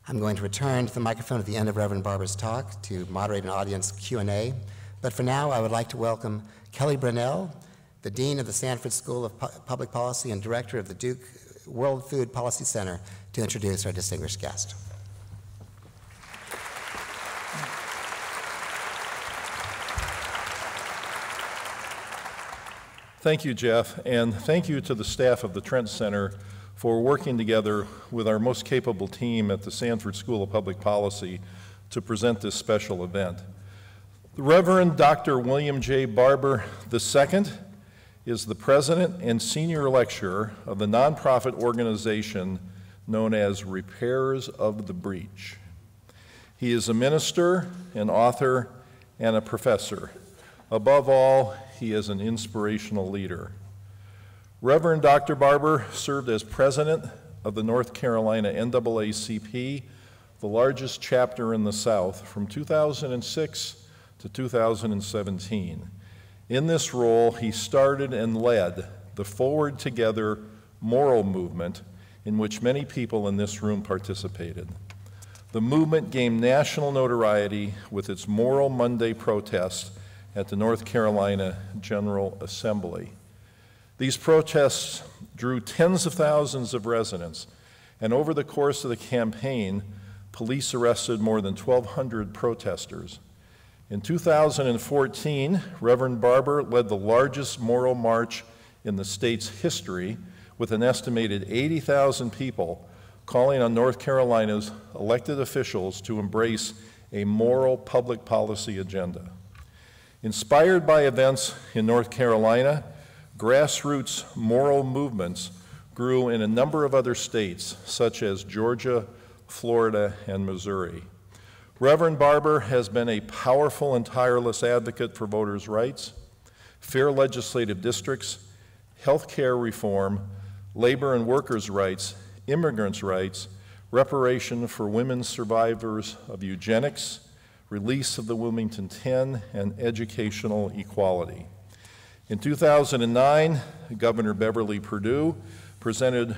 I'm going to return to the microphone at the end of Reverend Barber's talk to moderate an audience Q&A. But for now, I would like to welcome Kelly Brunell, the Dean of the Sanford School of Public Policy and Director of the Duke World Food Policy Center, to introduce our distinguished guest. Thank you, Jeff, and thank you to the staff of the Trent Center for working together with our most capable team at the Sanford School of Public Policy to present this special event. The Reverend Dr. William J. Barber II is the president and senior lecturer of the nonprofit organization known as Repairers of the Breach. He is a minister, an author, and a professor. Above all, he is an inspirational leader. Reverend Dr. Barber served as president of the North Carolina NAACP, the largest chapter in the South, from 2006 to 2017. In this role, he started and led the Forward Together moral movement in which many people in this room participated. The movement gained national notoriety with its Moral Monday protests at the North Carolina General Assembly. These protests drew tens of thousands of residents, and over the course of the campaign, police arrested more than 1,200 protesters. In 2014, Reverend Barber led the largest moral march in the state's history, with an estimated 80,000 people calling on North Carolina's elected officials to embrace a moral public policy agenda. Inspired by events in North Carolina, grassroots moral movements grew in a number of other states, such as Georgia, Florida, and Missouri. Reverend Barber has been a powerful and tireless advocate for voters' rights, fair legislative districts, health care reform, labor and workers' rights, immigrants' rights, reparation for women survivors of eugenics, release of the Wilmington 10, and educational equality. In 2009, Governor Beverly Perdue presented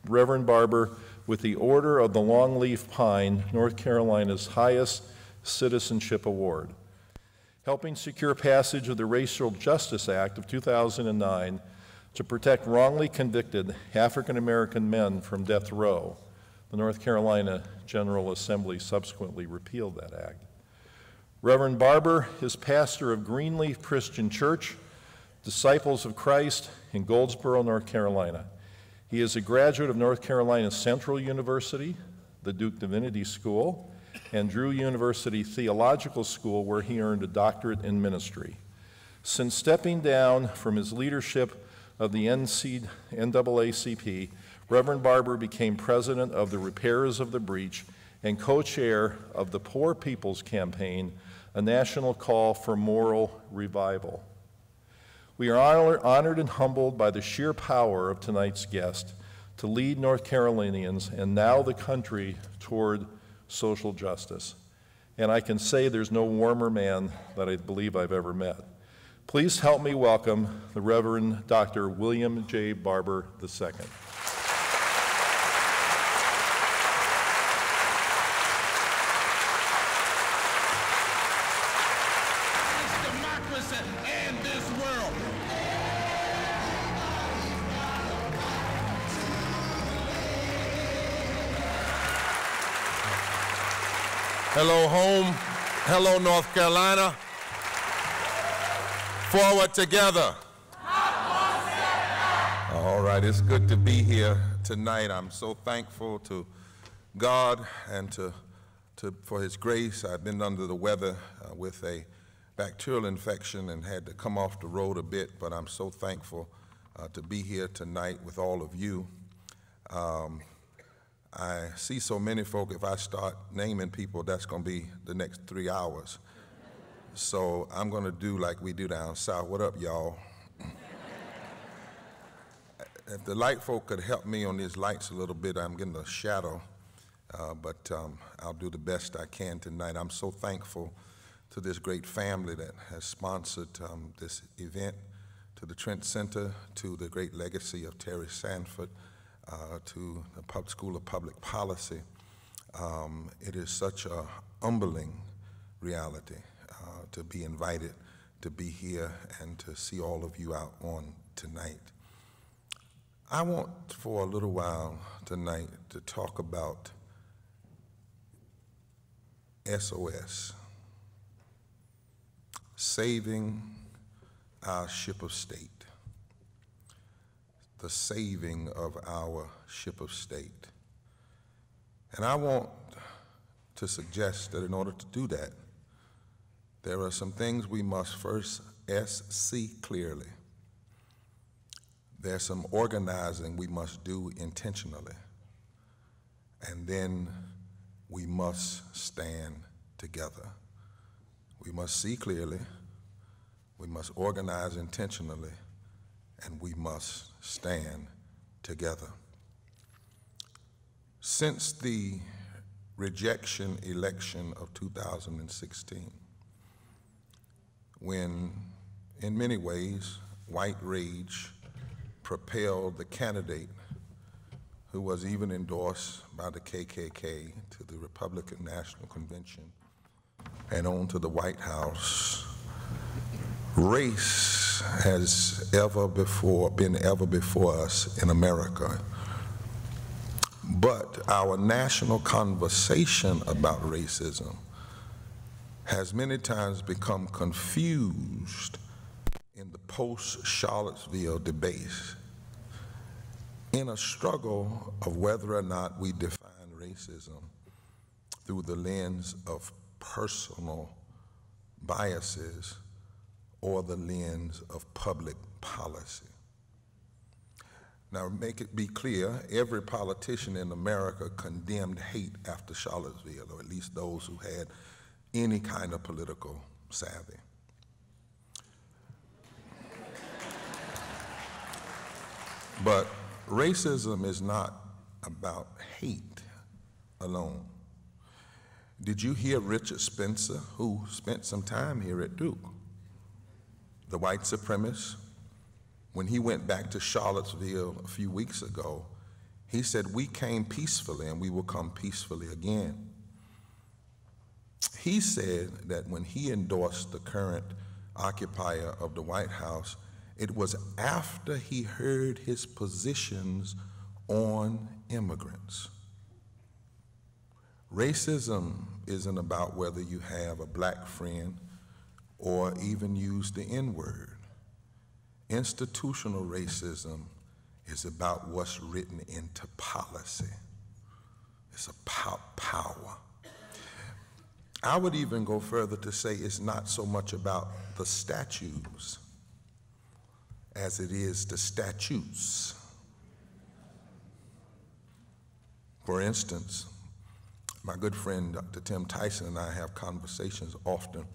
Reverend Barber with the Order of the Longleaf Pine, North Carolina's highest citizenship award. Helping secure passage of the Racial Justice Act of 2009 to protect wrongly convicted African American men from death row, the North Carolina General Assembly subsequently repealed that act. Reverend Barber is pastor of Greenleaf Christian Church, Disciples of Christ in Goldsboro, North Carolina. He is a graduate of North Carolina Central University, the Duke Divinity School, and Drew University Theological School, where he earned a doctorate in ministry. Since stepping down from his leadership of the NAACP, Reverend Barber became president of the Repairers of the Breach and co-chair of the Poor People's Campaign, a national call for moral revival. We are honored and humbled by the sheer power of tonight's guest to lead North Carolinians and now the country toward social justice. And I can say there's no warmer man that I believe I've ever met. Please help me welcome the Reverend Dr. William J. Barber II. Hello, home. Hello, North Carolina. Forward together. All right, it's good to be here tonight. I'm so thankful to God and for His grace. I've been under the weather with a bacterial infection and had to come off the road a bit, but I'm so thankful to be here tonight with all of you. I see so many folk, if I start naming people, that's going to be the next 3 hours. So I'm going to do like we do down south. What up, y'all? If the light folk could help me on these lights a little bit, I'm getting a shadow, but I'll do the best I can tonight. I'm so thankful to this great family that has sponsored this event, to the Trent Center, to the great legacy of Terry Sanford, to the School of Public Policy. It is such a humbling reality to be invited to be here and to see all of you out on tonight. I want for a little while tonight to talk about SOS, saving our ship of state, the saving of our ship of state. And I want to suggest that in order to do that, there are some things we must first see clearly. There's some organizing we must do intentionally. And then we must stand together. We must see clearly, we must organize intentionally, and we must stand together. Since the rejection election of 2016, when in many ways white rage propelled the candidate who was even endorsed by the KKK to the Republican National Convention and on to the White House, race has been ever before us in America. But our national conversation about racism has many times become confused in the post-Charlottesville debate in a struggle of whether or not we define racism through the lens of personal biases or the lens of public policy. Now, make it be clear, every politician in America condemned hate after Charlottesville, or at least those who had any kind of political savvy. But racism is not about hate alone. Did you hear Richard Spencer, who spent some time here at Duke, the white supremacist? When he went back to Charlottesville a few weeks ago, he said, "We came peacefully and we will come peacefully again." He said that when he endorsed the current occupier of the White House, it was after he heard his positions on immigrants. Racism isn't about whether you have a black friend or even use the N-word. Institutional racism is about what's written into policy. It's about power. I would even go further to say it's not so much about the statues as it is the statutes. For instance, my good friend Dr. Tim Tyson and I have conversations often,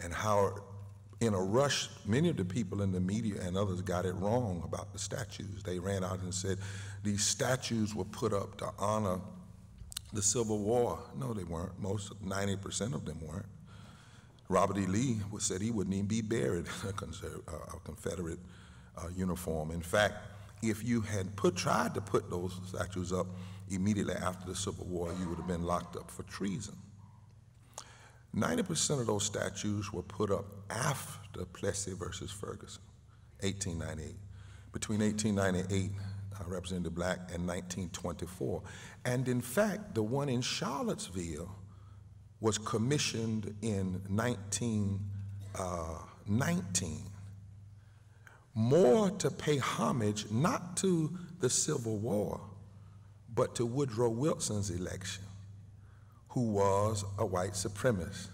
and how in a rush, many of the people in the media and others got it wrong about the statues. They ran out and said these statues were put up to honor the Civil War. No, they weren't. 90% of them weren't. Robert E. Lee said he wouldn't even be buried in a Confederate uniform. In fact, if you had tried to put those statues up immediately after the Civil War, you would have been locked up for treason. 90% of those statues were put up after Plessy versus Ferguson, 1898. Between 1898, Representative Black, and 1924. And in fact, the one in Charlottesville was commissioned in 1919, more to pay homage not to the Civil War, but to Woodrow Wilson's election, who was a white supremacist,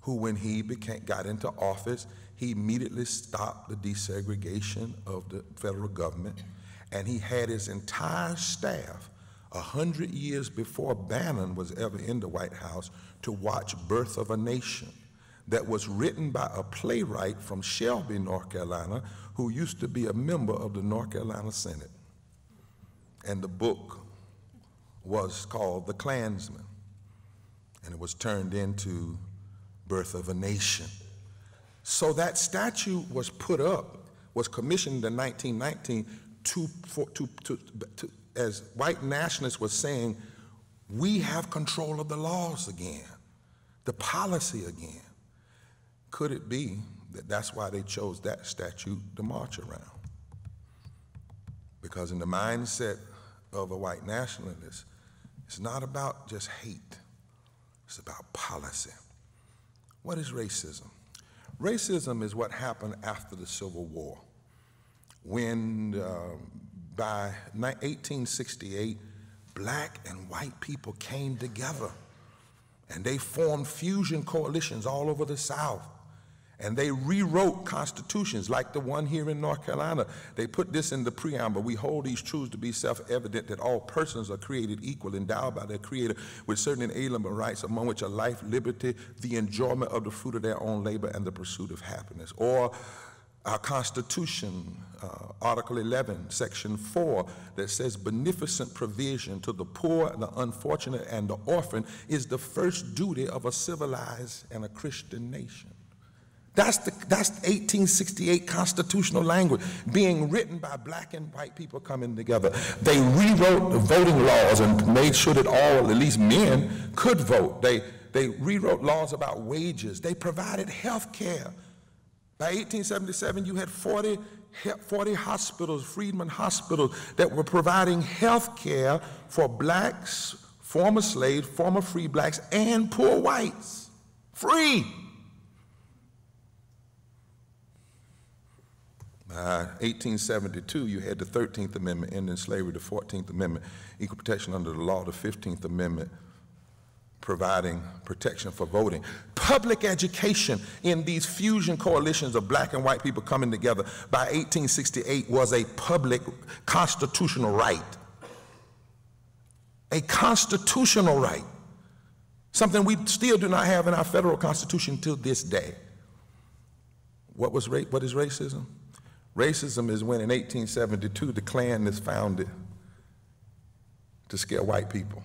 who when he got into office, he immediately stopped the desegregation of the federal government, and he had his entire staff 100 years before Bannon was ever in the White House to watch Birth of a Nation, that was written by a playwright from Shelby, North Carolina, who used to be a member of the North Carolina Senate. And the book was called The Klansman, and it was turned into Birth of a Nation. So that statue was put up, was commissioned in 1919 as white nationalists were saying, We have control of the laws again, the policy again. Could it be that that's why they chose that statute to march around? Because in the mindset of a white nationalist, it's not about just hate, it's about policy. What is racism? Racism is what happened after the Civil War, when by 1868, black and white people came together and they formed fusion coalitions all over the South. And they rewrote constitutions like the one here in North Carolina. They put this in the preamble: we hold these truths to be self-evident, that all persons are created equal, endowed by their Creator with certain inalienable rights, among which are life, liberty, the enjoyment of the fruit of their own labor, and the pursuit of happiness. Or our Constitution, Article 11, Section 4, that says beneficent provision to the poor, the unfortunate, and the orphan is the first duty of a civilized and a Christian nation. That's 1868 constitutional language being written by black and white people coming together. They rewrote the voting laws and made sure that all, at least men, could vote. They rewrote laws about wages. They provided health care. By 1877, you had 40 hospitals, Freedmen hospitals, that were providing health care for blacks, former slaves, former free blacks, and poor whites. Free. By 1872, you had the 13th Amendment, ending slavery, the 14th Amendment, equal protection under the law, the 15th Amendment, providing protection for voting. Public education in these fusion coalitions of black and white people coming together by 1868 was a public constitutional right. A constitutional right. Something we still do not have in our federal constitution till this day. What is racism? Racism is when in 1872 the Klan is founded to scare white people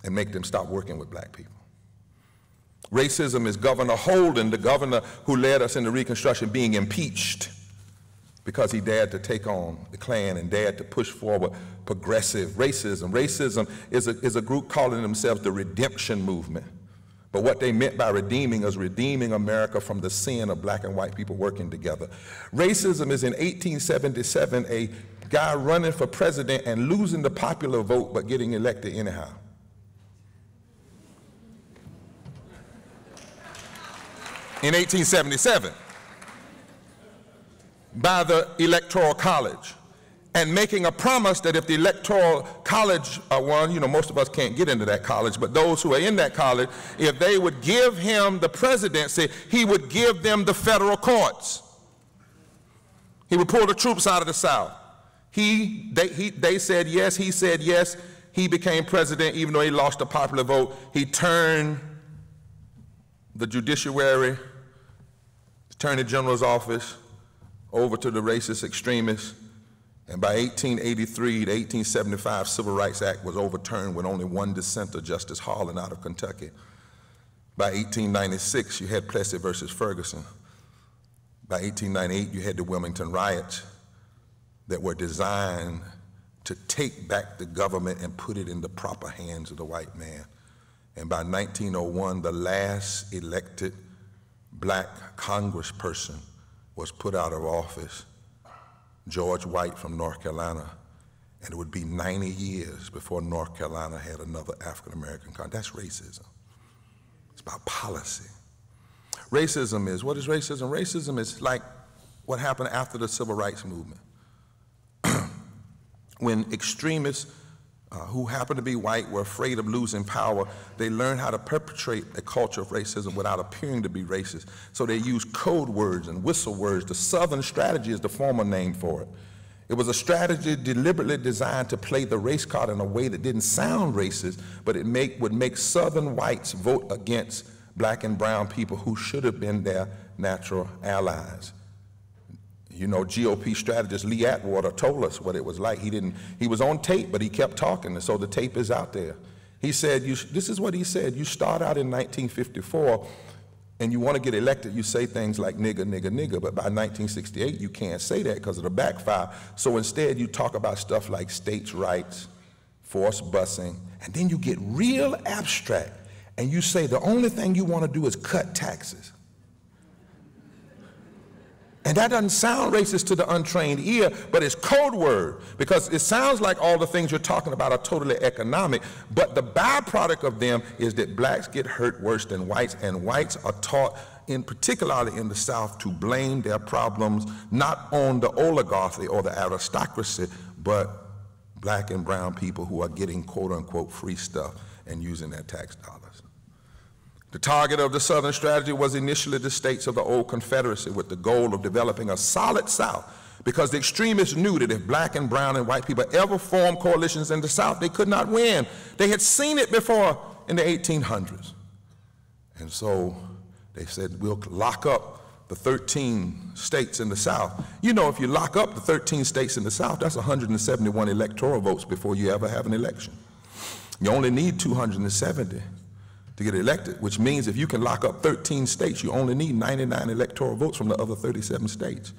and make them stop working with black people. Racism is Governor Holden, the governor who led us into Reconstruction, being impeached because he dared to take on the Klan and dared to push forward progressive racism. Racism is a group calling themselves the Redemption Movement. But what they meant by redeeming is redeeming America from the sin of black and white people working together. Racism is in 1877 a guy running for president and losing the popular vote but getting elected anyhow. In 1877, by the Electoral College, and making a promise that if the Electoral College won, you know, most of us can't get into that college, but those who are in that college, if they would give him the presidency, he would give them the federal courts. He would pull the troops out of the South. They said yes, he said yes, he became president even though he lost the popular vote. He turned the judiciary, Attorney General's office over to the racist extremists. And by 1883, the 1875 Civil Rights Act was overturned with only one dissenter, Justice Harlan out of Kentucky. By 1896, you had Plessy versus Ferguson. By 1898, you had the Wilmington riots that were designed to take back the government and put it in the proper hands of the white man. And by 1901, the last elected black congressperson was put out of office, George White from North Carolina, and it would be 90 years before North Carolina had another African-American That's racism. It's about policy. Racism is, what is racism? Racism is like what happened after the Civil Rights Movement. When extremists who happened to be white were afraid of losing power, they learned how to perpetrate a culture of racism without appearing to be racist. So they used code words and whistle words. The Southern strategy is the former name for it. It was a strategy deliberately designed to play the race card in a way that didn't sound racist, but it would make Southern whites vote against black and brown people who should have been their natural allies. You know, GOP strategist Lee Atwater told us what it was like. He was on tape, but he kept talking, and so the tape is out there. He said, this is what he said: you start out in 1954, and you want to get elected, you say things like nigger, nigger, nigger, but by 1968, you can't say that because of the backfire. So instead, you talk about stuff like states' rights, forced busing, and then you get real abstract and you say the only thing you want to do is cut taxes. And that doesn't sound racist to the untrained ear, but it's code word, because it sounds like all the things you're talking about are totally economic, but the byproduct of them is that blacks get hurt worse than whites, and whites are taught, particularly in the South, to blame their problems not on the oligarchy or the aristocracy, but black and brown people who are getting quote-unquote free stuff and using their tax dollars. The target of the Southern strategy was initially the states of the old Confederacy, with the goal of developing a solid South, because the extremists knew that if black and brown and white people ever formed coalitions in the South, they could not win. They had seen it before in the 1800s. And so they said, we'll lock up the 13 states in the South. You know, if you lock up the 13 states in the South, that's 171 electoral votes before you ever have an election. You only need 270 to get elected, which means if you can lock up 13 states, you only need 99 electoral votes from the other 37 states.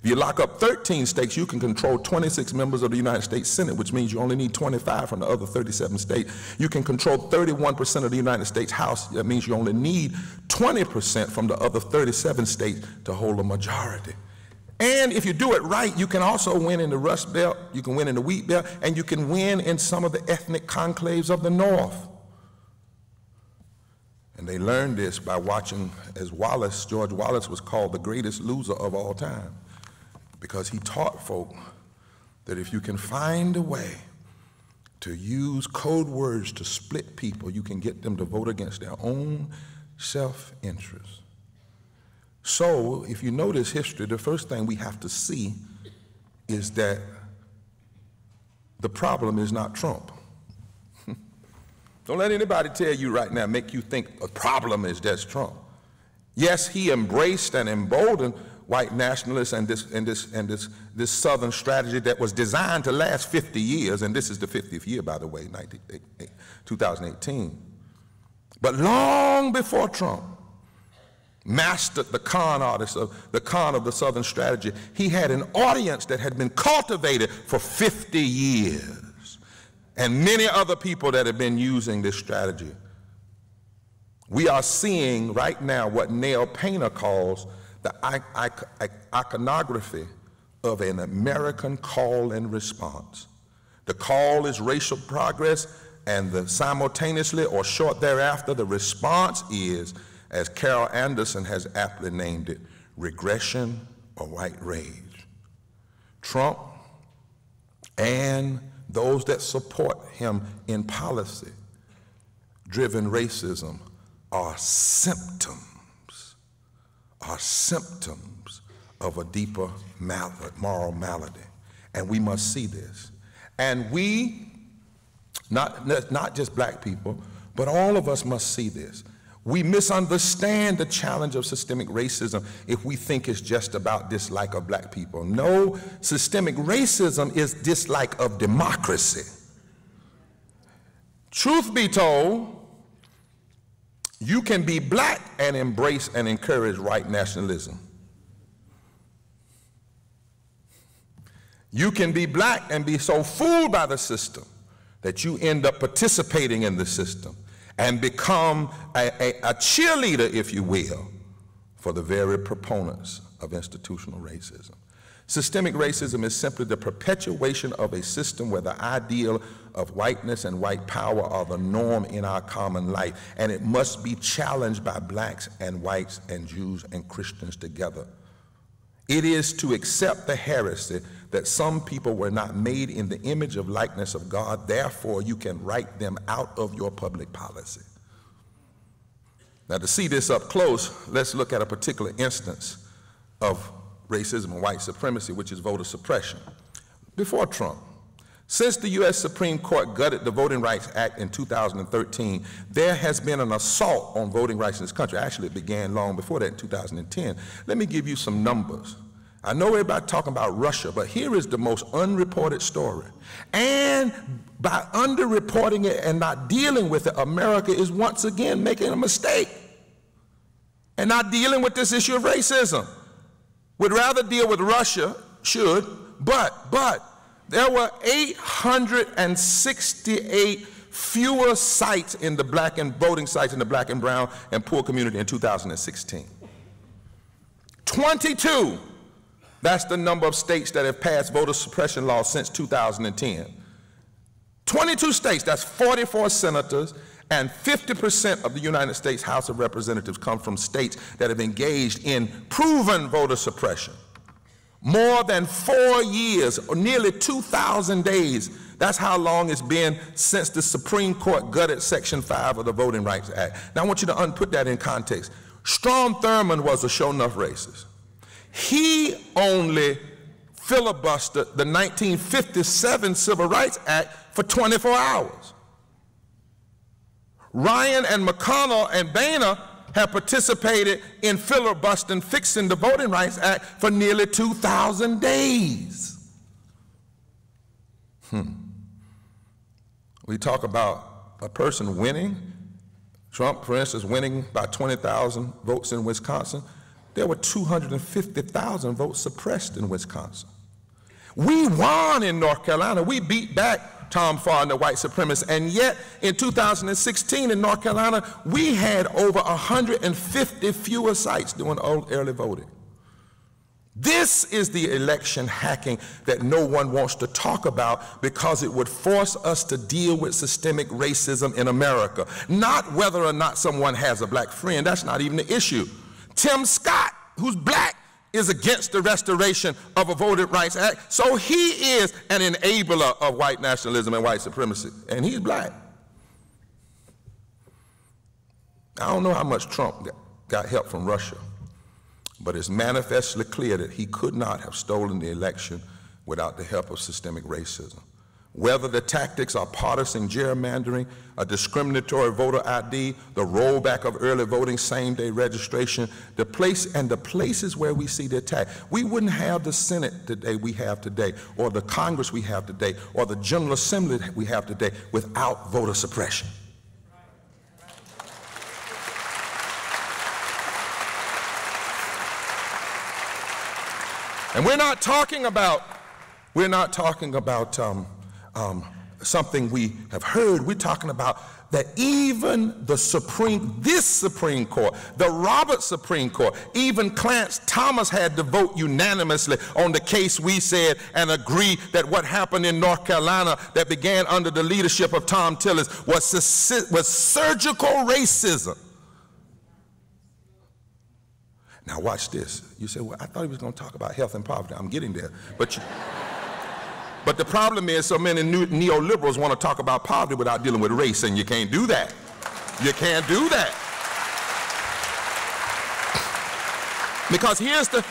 If you lock up 13 states, you can control 26 members of the United States Senate, which means you only need 25 from the other 37 states. You can control 31% of the United States House. That means you only need 20% from the other 37 states to hold a majority. And if you do it right, you can also win in the Rust Belt, you can win in the Wheat Belt, and you can win in some of the ethnic conclaves of the North. And they learned this by watching, as George Wallace was called the greatest loser of all time, because he taught folk that if you can find a way to use code words to split people, you can get them to vote against their own self-interest. So if you notice history, the first thing we have to see is that the problem is not Trump. Don't let anybody tell you right now, make you think the problem is just Trump. Yes, he embraced and emboldened white nationalists and this Southern strategy that was designed to last 50 years, and this is the 50th year, by the way, 2018. But long before Trump mastered the con artist of the Southern strategy, he had an audience that had been cultivated for 50 years. And many other people that have been using this strategy. We are seeing right now what Neil Painter calls the iconography of an American call and response. The call is racial progress, and simultaneously or short thereafter, the response is, as Carol Anderson has aptly named it, regression or white rage. Trump and those that support him in policy-driven racism are symptoms of a deeper moral malady. And we must see this. And we, not just black people, but all of us must see this. We misunderstand the challenge of systemic racism if we think it's just about dislike of black people. No, systemic racism is dislike of democracy. Truth be told, you can be black and embrace and encourage white nationalism. You can be black and be so fooled by the system that you end up participating in the system and become a cheerleader, if you will, for the very proponents of institutional racism. Systemic racism is simply the perpetuation of a system where the ideal of whiteness and white power are the norm in our common life, and it must be challenged by blacks and whites and Jews and Christians together. It is to accept the heresy that some people were not made in the image of likeness of God, therefore you can write them out of your public policy. Now, to see this up close, let's look at a particular instance of racism and white supremacy, which is voter suppression. Before Trump, since the U.S. Supreme Court gutted the Voting Rights Act in 2013, there has been an assault on voting rights in this country. Actually, it began long before that in 2010. Let me give you some numbers. I know everybody talking about Russia, but here is the most unreported story. And by underreporting it and not dealing with it, America is once again making a mistake and not dealing with this issue of racism. Would rather deal with Russia, but there were 868 fewer sites in the black and voting sites in the black and brown and poor community in 2016. 22, that's the number of states that have passed voter suppression laws since 2010. 22 states, that's 44 senators, and 50% of the United States House of Representatives come from states that have engaged in proven voter suppression. More than 4 years, or nearly 2,000 days, that's how long it's been since the Supreme Court gutted Section 5 of the Voting Rights Act. Now I want you to put that in context. Strom Thurmond was a show-enough racist. He only filibustered the 1957 Civil Rights Act for 24 hours. Ryan and McConnell and Boehner have participated in filibustering fixing the Voting Rights Act for nearly 2,000 days. We talk about a person winning. Trump, for instance, winning by 20,000 votes in Wisconsin. There were 250,000 votes suppressed in Wisconsin. We won in North Carolina. We beat back Tom Farr and the white supremacists, and yet in 2016 in North Carolina, we had over 150 fewer sites doing early voting. This is the election hacking that no one wants to talk about because it would force us to deal with systemic racism in America. Not whether or not someone has a black friend, that's not even the issue. Tim Scott, who's black, is against the restoration of a Voting Rights Act, so he is an enabler of white nationalism and white supremacy, and he's black. I don't know how much Trump got help from Russia, but it's manifestly clear that he could not have stolen the election without the help of systemic racism. Whether the tactics are partisan gerrymandering, a discriminatory voter ID, the rollback of early voting, same-day registration, the places where we see the attack. We wouldn't have the Senate today we have today, or the Congress we have today, or the General Assembly we have today without voter suppression. And we're not talking about something we have heard. We're talking about that even this Supreme Court, the Roberts Supreme Court, even Clarence Thomas had to vote unanimously on the case we said and agree that what happened in North Carolina that began under the leadership of Tom Tillis was surgical racism. Now watch this. You say, well, I thought he was going to talk about health and poverty. I'm getting there. But the problem is so many neoliberals want to talk about poverty without dealing with race, and you can't do that. You can't do that. Because here's the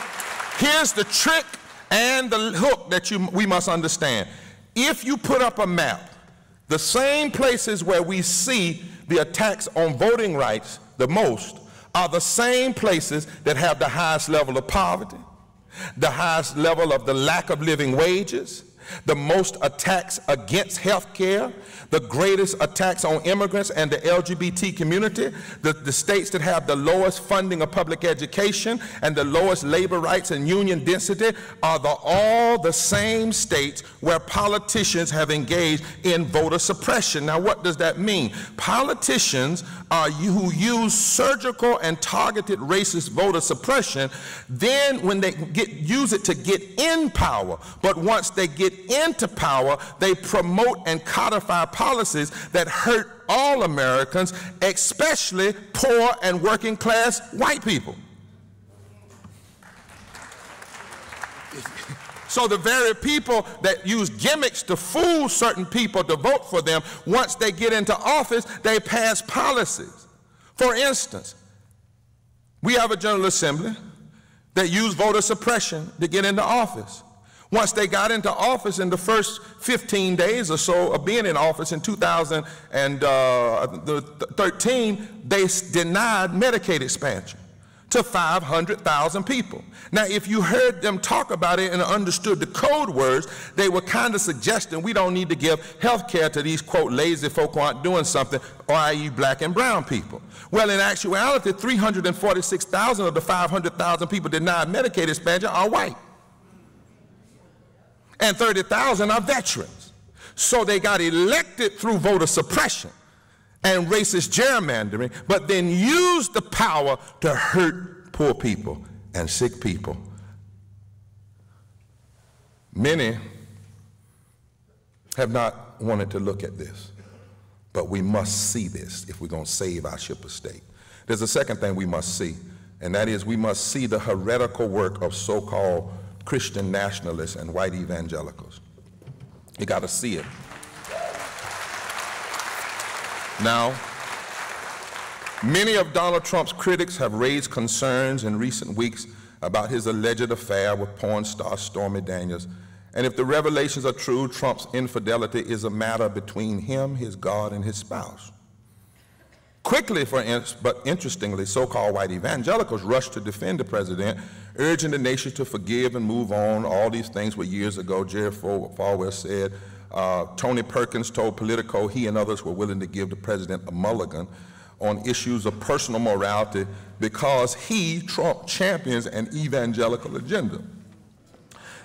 trick and the hook that we must understand. If you put up a map, the same places where we see the attacks on voting rights the most are the same places that have the highest level of poverty, the highest level of the lack of living wages, the most attacks against health care, the greatest attacks on immigrants and the LGBT community, the states that have the lowest funding of public education and the lowest labor rights and union density are all the same states where politicians have engaged in voter suppression. Now what does that mean? Politicians who use surgical and targeted racist voter suppression, then when they use it to get in power, but once they get into power, they promote and codify policies that hurt all Americans, especially poor and working class white people. So the very people that use gimmicks to fool certain people to vote for them, once they get into office, they pass policies. For instance, we have a General Assembly that used voter suppression to get into office. Once they got into office, in the first 15 days or so of being in office in 2013, they denied Medicaid expansion to 500,000 people. Now, if you heard them talk about it and understood the code words, they were kind of suggesting we don't need to give health care to these, quote, lazy folk who aren't doing something, or i.e. black and brown people. Well, in actuality, 346,000 of the 500,000 people denied Medicaid expansion are white. and 30,000 are veterans. So they got elected through voter suppression and racist gerrymandering, but then used the power to hurt poor people and sick people. Many have not wanted to look at this, but we must see this if we're going to save our ship of state. There's a second thing we must see, and that is we must see the heretical work of so-called Christian nationalists and white evangelicals. You got to see it. Now, many of Donald Trump's critics have raised concerns in recent weeks about his alleged affair with porn star Stormy Daniels. And if the revelations are true, Trump's infidelity is a matter between him, his God, and his spouse. Quickly, but interestingly, so-called white evangelicals rushed to defend the president, urging the nation to forgive and move on. All these things were years ago. Jerry Falwell said, Tony Perkins told Politico he and others were willing to give the president a mulligan on issues of personal morality because he, Trump, champions an evangelical agenda.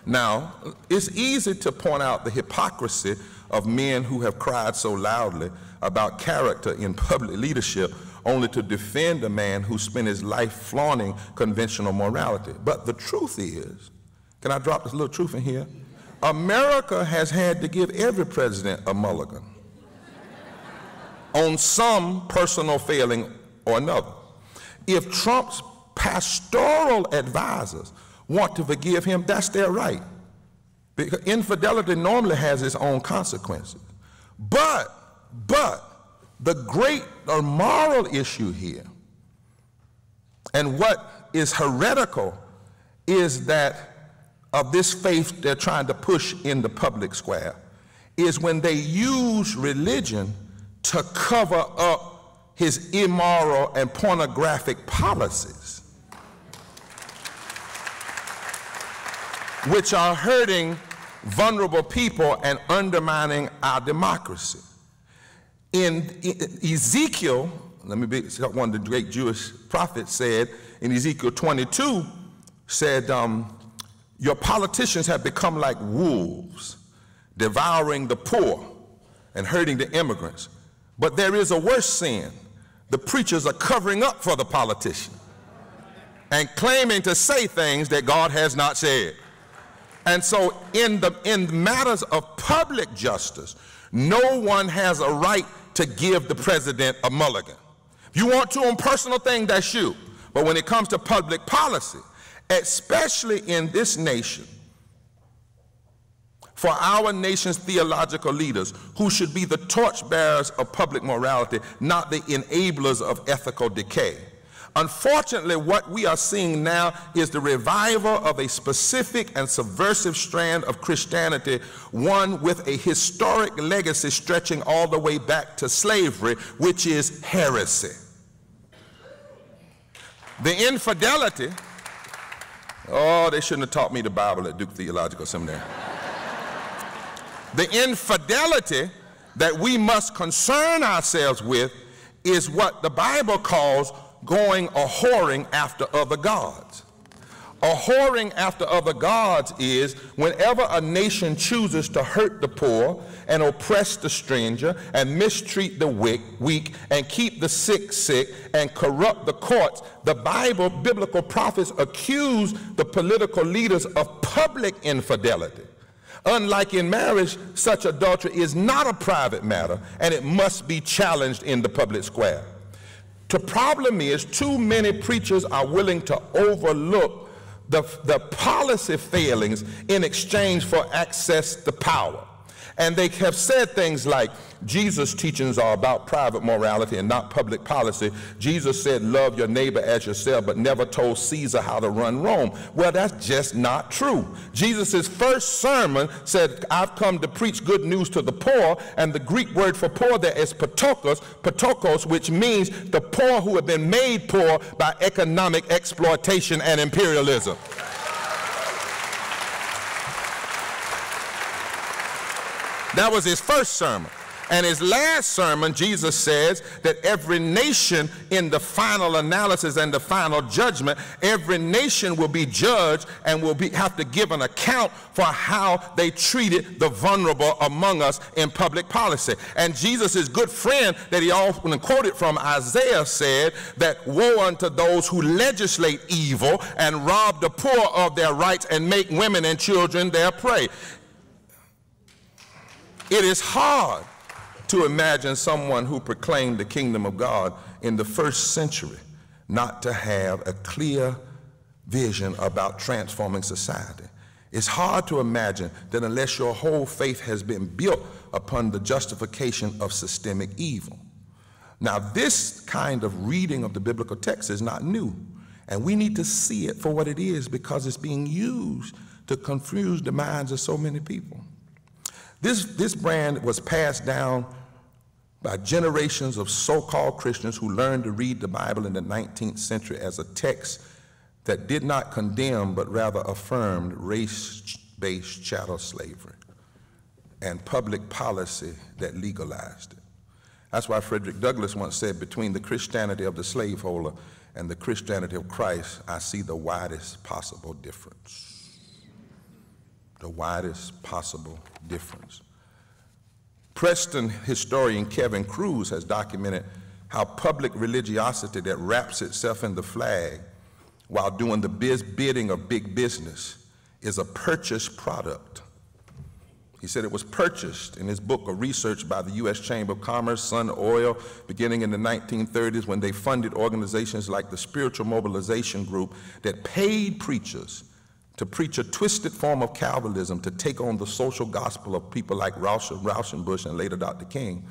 Now, it's easy to point out the hypocrisy of men who have cried so loudly about character in public leadership only to defend a man who spent his life flaunting conventional morality. But the truth is, can I drop this little truth in here? America has had to give every president a mulligan on some personal failing or another. If Trump's pastoral advisors want to forgive him, that's their right. Because infidelity normally has its own consequences. But the great moral issue here, and what is heretical, is that of this faith they're trying to push in the public square, is when they use religion to cover up his immoral and pornographic policies, which are hurting vulnerable people and undermining our democracy. In Ezekiel, one of the great Jewish prophets said, in Ezekiel 22, said, your politicians have become like wolves, devouring the poor and hurting the immigrants. But there is a worse sin. The preachers are covering up for the politician and claiming to say things that God has not said. And so in matters of public justice, no one has a right to give the president a mulligan. If you want to on personal things, that's you. But when it comes to public policy, especially in this nation, for our nation's theological leaders, who should be the torchbearers of public morality, not the enablers of ethical decay. Unfortunately, what we are seeing now is the revival of a specific and subversive strand of Christianity, one with a historic legacy stretching all the way back to slavery, which is heresy. The infidelity, oh, they shouldn't have taught me the Bible at Duke Theological Seminary. The infidelity that we must concern ourselves with is what the Bible calls going a whoring after other gods. A whoring after other gods is whenever a nation chooses to hurt the poor and oppress the stranger and mistreat the weak and keep the sick and corrupt the courts. The Bible, biblical prophets accuse the political leaders of public infidelity. Unlike in marriage, such adultery is not a private matter and it must be challenged in the public square. The problem is too many preachers are willing to overlook the policy failings in exchange for access to power. And they have said things like, Jesus' teachings are about private morality and not public policy. Jesus said, love your neighbor as yourself, but never told Caesar how to run Rome. Well, that's just not true. Jesus' first sermon said, I've come to preach good news to the poor, and the Greek word for poor there is patokos, which means the poor who have been made poor by economic exploitation and imperialism. That was his first sermon. And his last sermon, Jesus says that every nation in the final analysis and the final judgment, every nation will be judged and will have to give an account for how they treated the vulnerable among us in public policy. And Jesus' good friend that he often quoted from, Isaiah, said that woe unto those who legislate evil and rob the poor of their rights and make women and children their prey. It is hard to imagine someone who proclaimed the kingdom of God in the first century not to have a clear vision about transforming society. It's hard to imagine that unless your whole faith has been built upon the justification of systemic evil. Now, this kind of reading of the biblical text is not new, and we need to see it for what it is because it's being used to confuse the minds of so many people. This brand was passed down by generations of so-called Christians who learned to read the Bible in the 19th century as a text that did not condemn but rather affirmed race-based chattel slavery and public policy that legalized it. That's why Frederick Douglass once said, between the Christianity of the slaveholder and the Christianity of Christ, I see the widest possible difference. The widest possible difference. Preston historian Kevin Cruz has documented how public religiosity that wraps itself in the flag while doing the bidding of big business is a purchased product. He said it was purchased in his book of research by the U.S. Chamber of Commerce, Sun Oil, beginning in the 1930s when they funded organizations like the Spiritual Mobilization Group that paid preachers to preach a twisted form of Calvinism to take on the social gospel of people like Rauschenbusch and later Dr. King.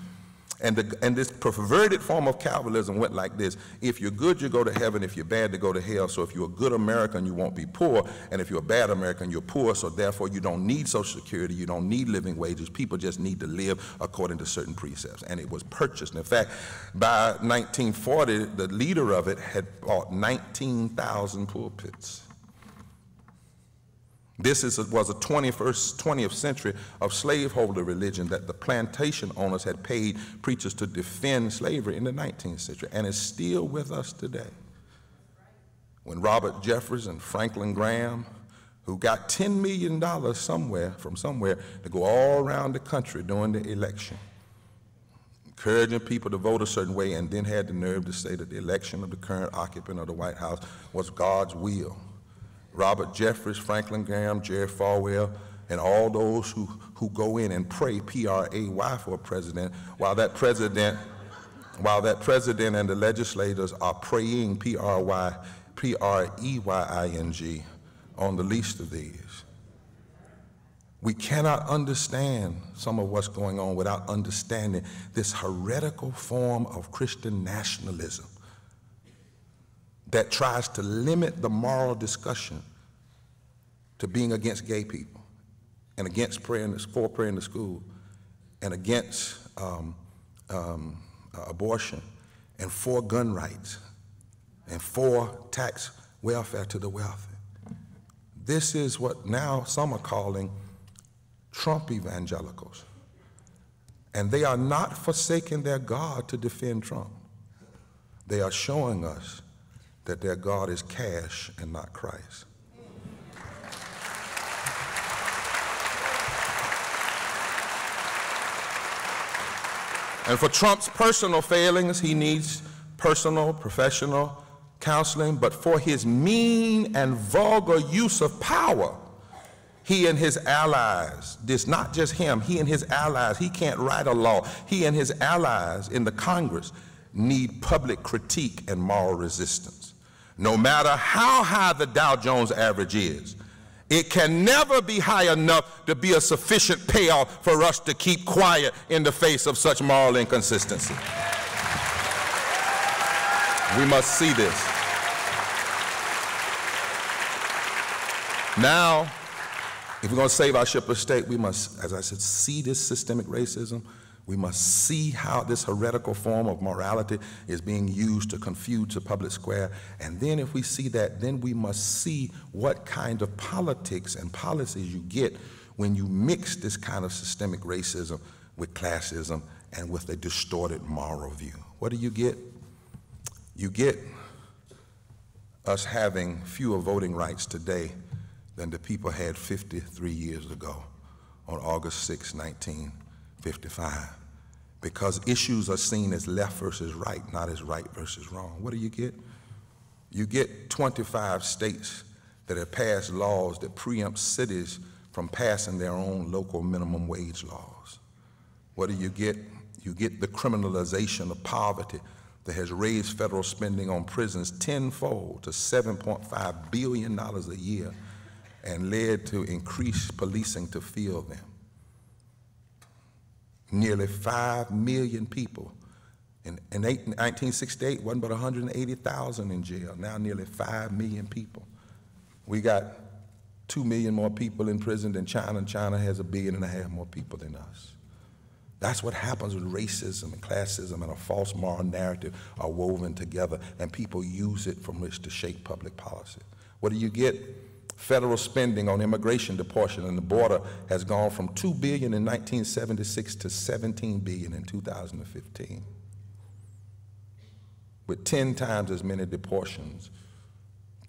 And this perverted form of Calvinism went like this: if you're good, you go to heaven; if you're bad, you go to hell. So if you're a good American, you won't be poor, and if you're a bad American, you're poor, so therefore you don't need Social Security, you don't need living wages, people just need to live according to certain precepts. And it was purchased. In fact, by 1940, the leader of it had bought 19,000 pulpits. This was a 20th century of slaveholder religion that the plantation owners had paid preachers to defend slavery in the 19th century, and is still with us today. When Robert Jeffress and Franklin Graham, who got $10 million from somewhere to go all around the country during the election, encouraging people to vote a certain way, and then had the nerve to say that the election of the current occupant of the White House was God's will. Robert Jeffress, Franklin Graham, Jerry Falwell, and all those who go in and pray, P-R-A-Y, for a president, while that president and the legislators are praying, P-R-E-Y-I-N-G, on the least of these. We cannot understand some of what's going on without understanding this heretical form of Christian nationalism that tries to limit the moral discussion to being against gay people and against prayer in the school and against abortion and for gun rights and for tax welfare to the wealthy. This is what now some are calling Trump evangelicals. And they are not forsaking their God to defend Trump. They are showing us that their God is cash and not Christ. And for Trump's personal failings, he needs personal, professional counseling, but for his mean and vulgar use of power, he and his allies, this not just him, he and his allies, he can't write a law, he and his allies in the Congress need public critique and moral resistance. No matter how high the Dow Jones average is, it can never be high enough to be a sufficient payoff for us to keep quiet in the face of such moral inconsistency. We must see this. Now, if we're going to save our ship of state, we must, as I said, see this systemic racism. We must see how this heretical form of morality is being used to confuse the public square. And then if we see that, then we must see what kind of politics and policies you get when you mix this kind of systemic racism with classism and with a distorted moral view. What do you get? You get us having fewer voting rights today than the people had 53 years ago on August 6, 1955, because issues are seen as left versus right, not as right versus wrong. What do you get? You get 25 states that have passed laws that preempt cities from passing their own local minimum wage laws. What do you get? You get the criminalization of poverty that has raised federal spending on prisons tenfold to $7.5 billion a year and led to increased policing to fill them. Nearly 5 million people. In 1968, wasn't but 180,000 in jail. Now nearly 5 million people. We got 2 million more people in prison than China, and China has 1.5 billion more people than us. That's what happens when racism and classism and a false moral narrative are woven together, and people use it from which to shape public policy. What do you get? Federal spending on immigration deportation and the border has gone from $2 billion in 1976 to $17 billion in 2015, with 10 times as many deportations,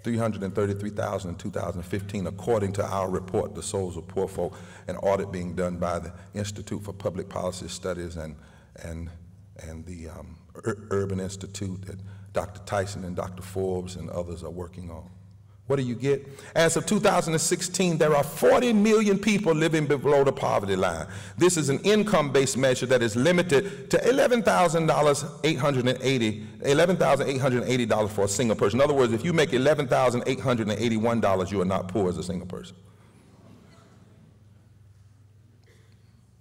333,000 in 2015, according to our report, The Souls of Poor Folk, an audit being done by the Institute for Public Policy Studies and the Urban Institute that Dr. Tyson and Dr. Forbes and others are working on. What do you get? As of 2016, there are 40 million people living below the poverty line. This is an income-based measure that is limited to $11,880 for a single person. In other words, if you make $11,881, you are not poor as a single person.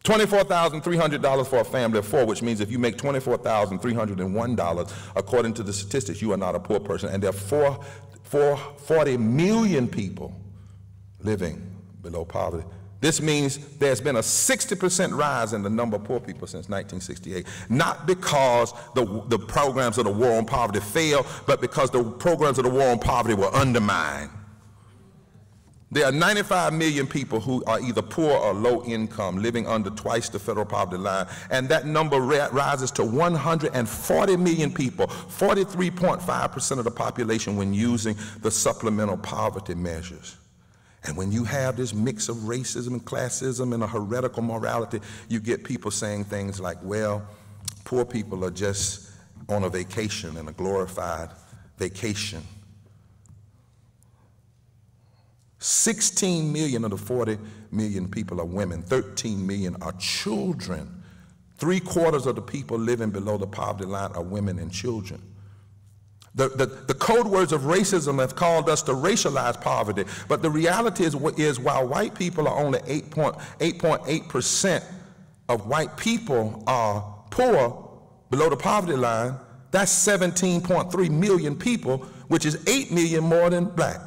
$24,300 for a family of 4, which means if you make $24,301, according to the statistics, you are not a poor person. And there are 40 million people living below poverty. This means there's been a 60% rise in the number of poor people since 1968, not because the programs of the war on poverty failed, but because the programs of the war on poverty were undermined. There are 95 million people who are either poor or low income, living under twice the federal poverty line, and that number rises to 140 million people, 43.5% of the population when using the supplemental poverty measures. And when you have this mix of racism and classism and a heretical morality, you get people saying things like, well, poor people are just on a vacation, and a glorified vacation. 16 million of the 40 million people are women. 13 million are children. 3/4 of the people living below the poverty line are women and children. The code words of racism have called us to racialize poverty, but the reality is while white people are only 8.8% of white people are poor below the poverty line, that's 17.3 million people, which is 8 million more than black.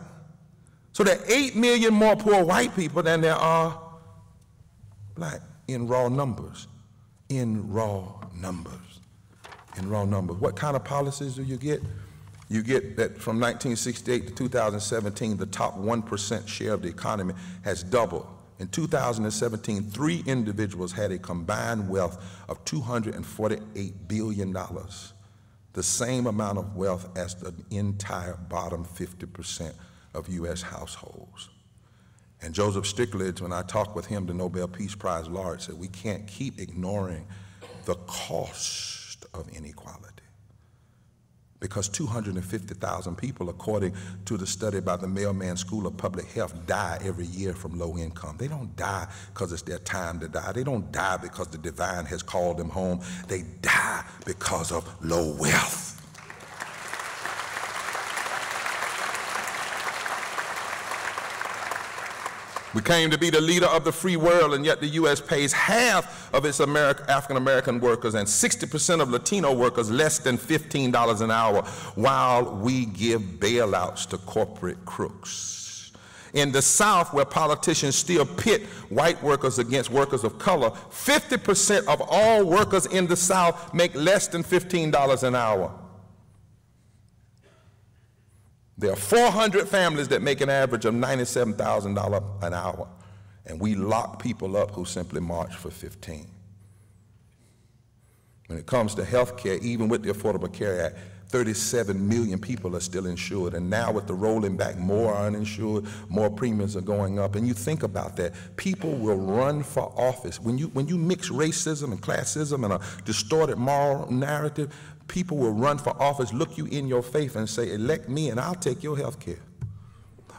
So there are 8 million more poor white people than there are black in raw numbers. In raw numbers. In raw numbers. What kind of policies do you get? You get that from 1968 to 2017, the top 1% share of the economy has doubled. In 2017, 3 individuals had a combined wealth of $248 billion, the same amount of wealth as the entire bottom 50% of U.S. households. And Joseph Stiglitz, when I talked with him, the Nobel Peace Prize laureate, said we can't keep ignoring the cost of inequality, because 250,000 people, according to the study by the Mailman School of Public Health, die every year from low income. They don't die because it's their time to die. They don't die because the divine has called them home. They die because of low wealth. We came to be the leader of the free world, and yet the U.S. pays half of its African-American workers and 60% of Latino workers less than $15 an hour, while we give bailouts to corporate crooks. In the South, where politicians still pit white workers against workers of color, 50% of all workers in the South make less than $15 an hour. There are 400 families that make an average of $97,000 an hour, and we lock people up who simply march for 15. When it comes to health care, even with the Affordable Care Act, 37 million people are still insured, and now with the rolling back, more are uninsured, more premiums are going up. And you think about that, people will run for office. When you mix racism and classism and a distorted moral narrative, people will run for office, look you in your face and say, elect me and I'll take your health care.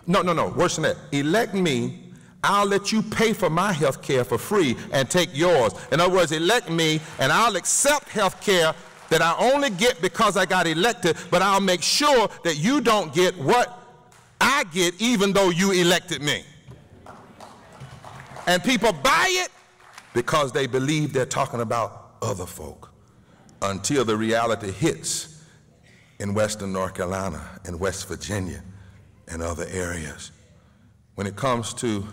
No, worse than that. Elect me, I'll let you pay for my health care for free and take yours. In other words, elect me and I'll accept health care that I only get because I got elected, but I'll make sure that you don't get what I get even though you elected me. And people buy it because they believe they're talking about other folk, until the reality hits in Western North Carolina and West Virginia and other areas. When it comes to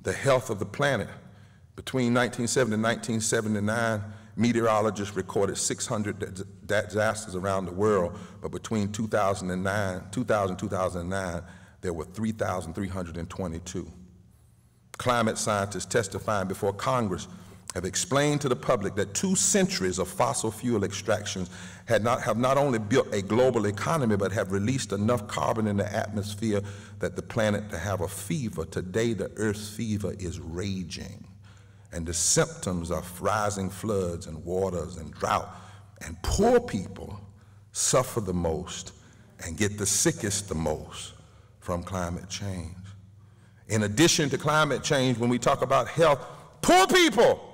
the health of the planet, between 1970 and 1979, meteorologists recorded 600 disasters around the world, but between 2000 and 2009, there were 3,322. Climate scientists testifying before Congress have explained to the public that 2 centuries of fossil fuel extractions have not only built a global economy, but have released enough carbon in the atmosphere that the planet to have a fever. Today, the Earth's fever is raging, and the symptoms of rising floods and waters and drought. And poor people suffer the most and get the sickest the most from climate change. In addition to climate change, when we talk about health, poor people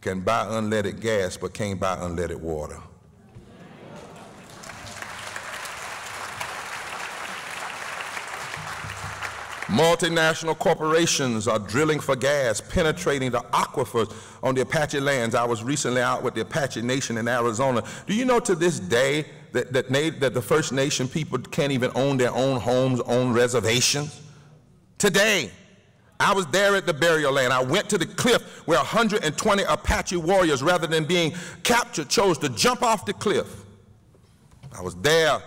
can buy unleaded gas but can't buy unleaded water. Multinational corporations are drilling for gas, penetrating the aquifers on the Apache lands. I was recently out with the Apache Nation in Arizona. Do you know to this day that the First Nation people can't even own their own homes, own reservations? Today, I was there at the burial land. I went to the cliff where 120 Apache warriors, rather than being captured, chose to jump off the cliff. I was there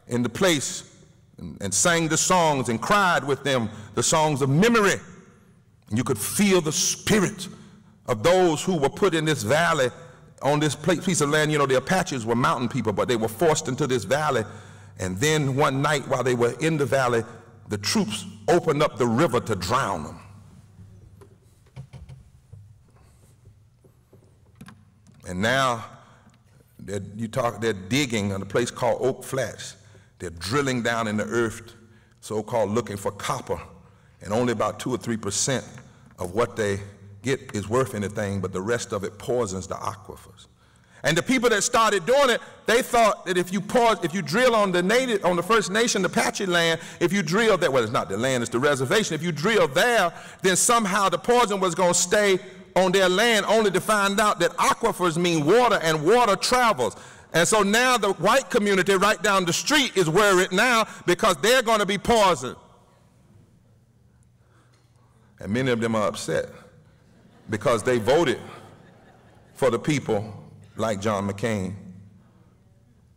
in the place and sang the songs and cried with them the songs of memory. And you could feel the spirit of those who were put in this valley on this piece of land. You know, the Apaches were mountain people, but they were forced into this valley. And then one night while they were in the valley, the troops opened up the river to drown them. And now they're digging in a place called Oak Flats. They're drilling down in the earth, so-called looking for copper, and only about 2 or 3% of what they get is worth anything, but the rest of it poisons the aquifers. And the people that started doing it, they thought that if you drill on the First Nation, the Apache land, if you drill there, well, it's not the land, it's the reservation. If you drill there, then somehow the poison was going to stay on their land, only to find out that aquifers mean water, and water travels. And so now the white community right down the street is worried now because they're going to be poisoned. And many of them are upset because they voted for the people like John McCain,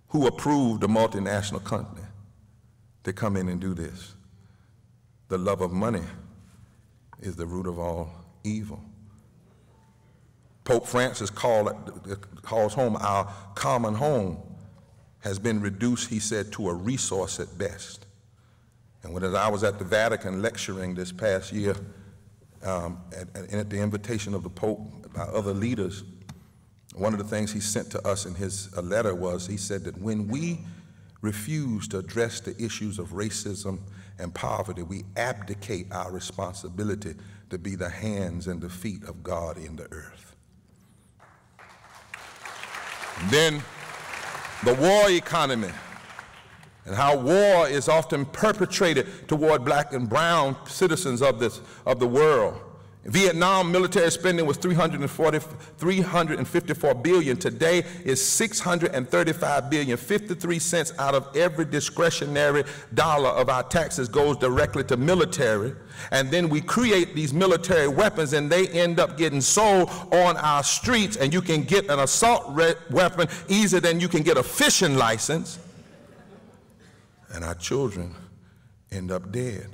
who approved a multinational company to come in and do this. The love of money is the root of all evil. Pope Francis calls home our common home has been reduced, he said, to a resource at best. And when I was at the Vatican lecturing this past year, and at the invitation of the Pope by other leaders, one of the things he sent to us in his letter was, he said that when we refuse to address the issues of racism and poverty, we abdicate our responsibility to be the hands and the feet of God in the earth. And then the war economy, and how war is often perpetrated toward black and brown citizens of the world. Vietnam military spending was $354 billion. Today is $635 billion. 53 cents out of every discretionary dollar of our taxes goes directly to military. And then we create these military weapons and they end up getting sold on our streets, and you can get an assault weapon easier than you can get a fishing license. And our children end up dead.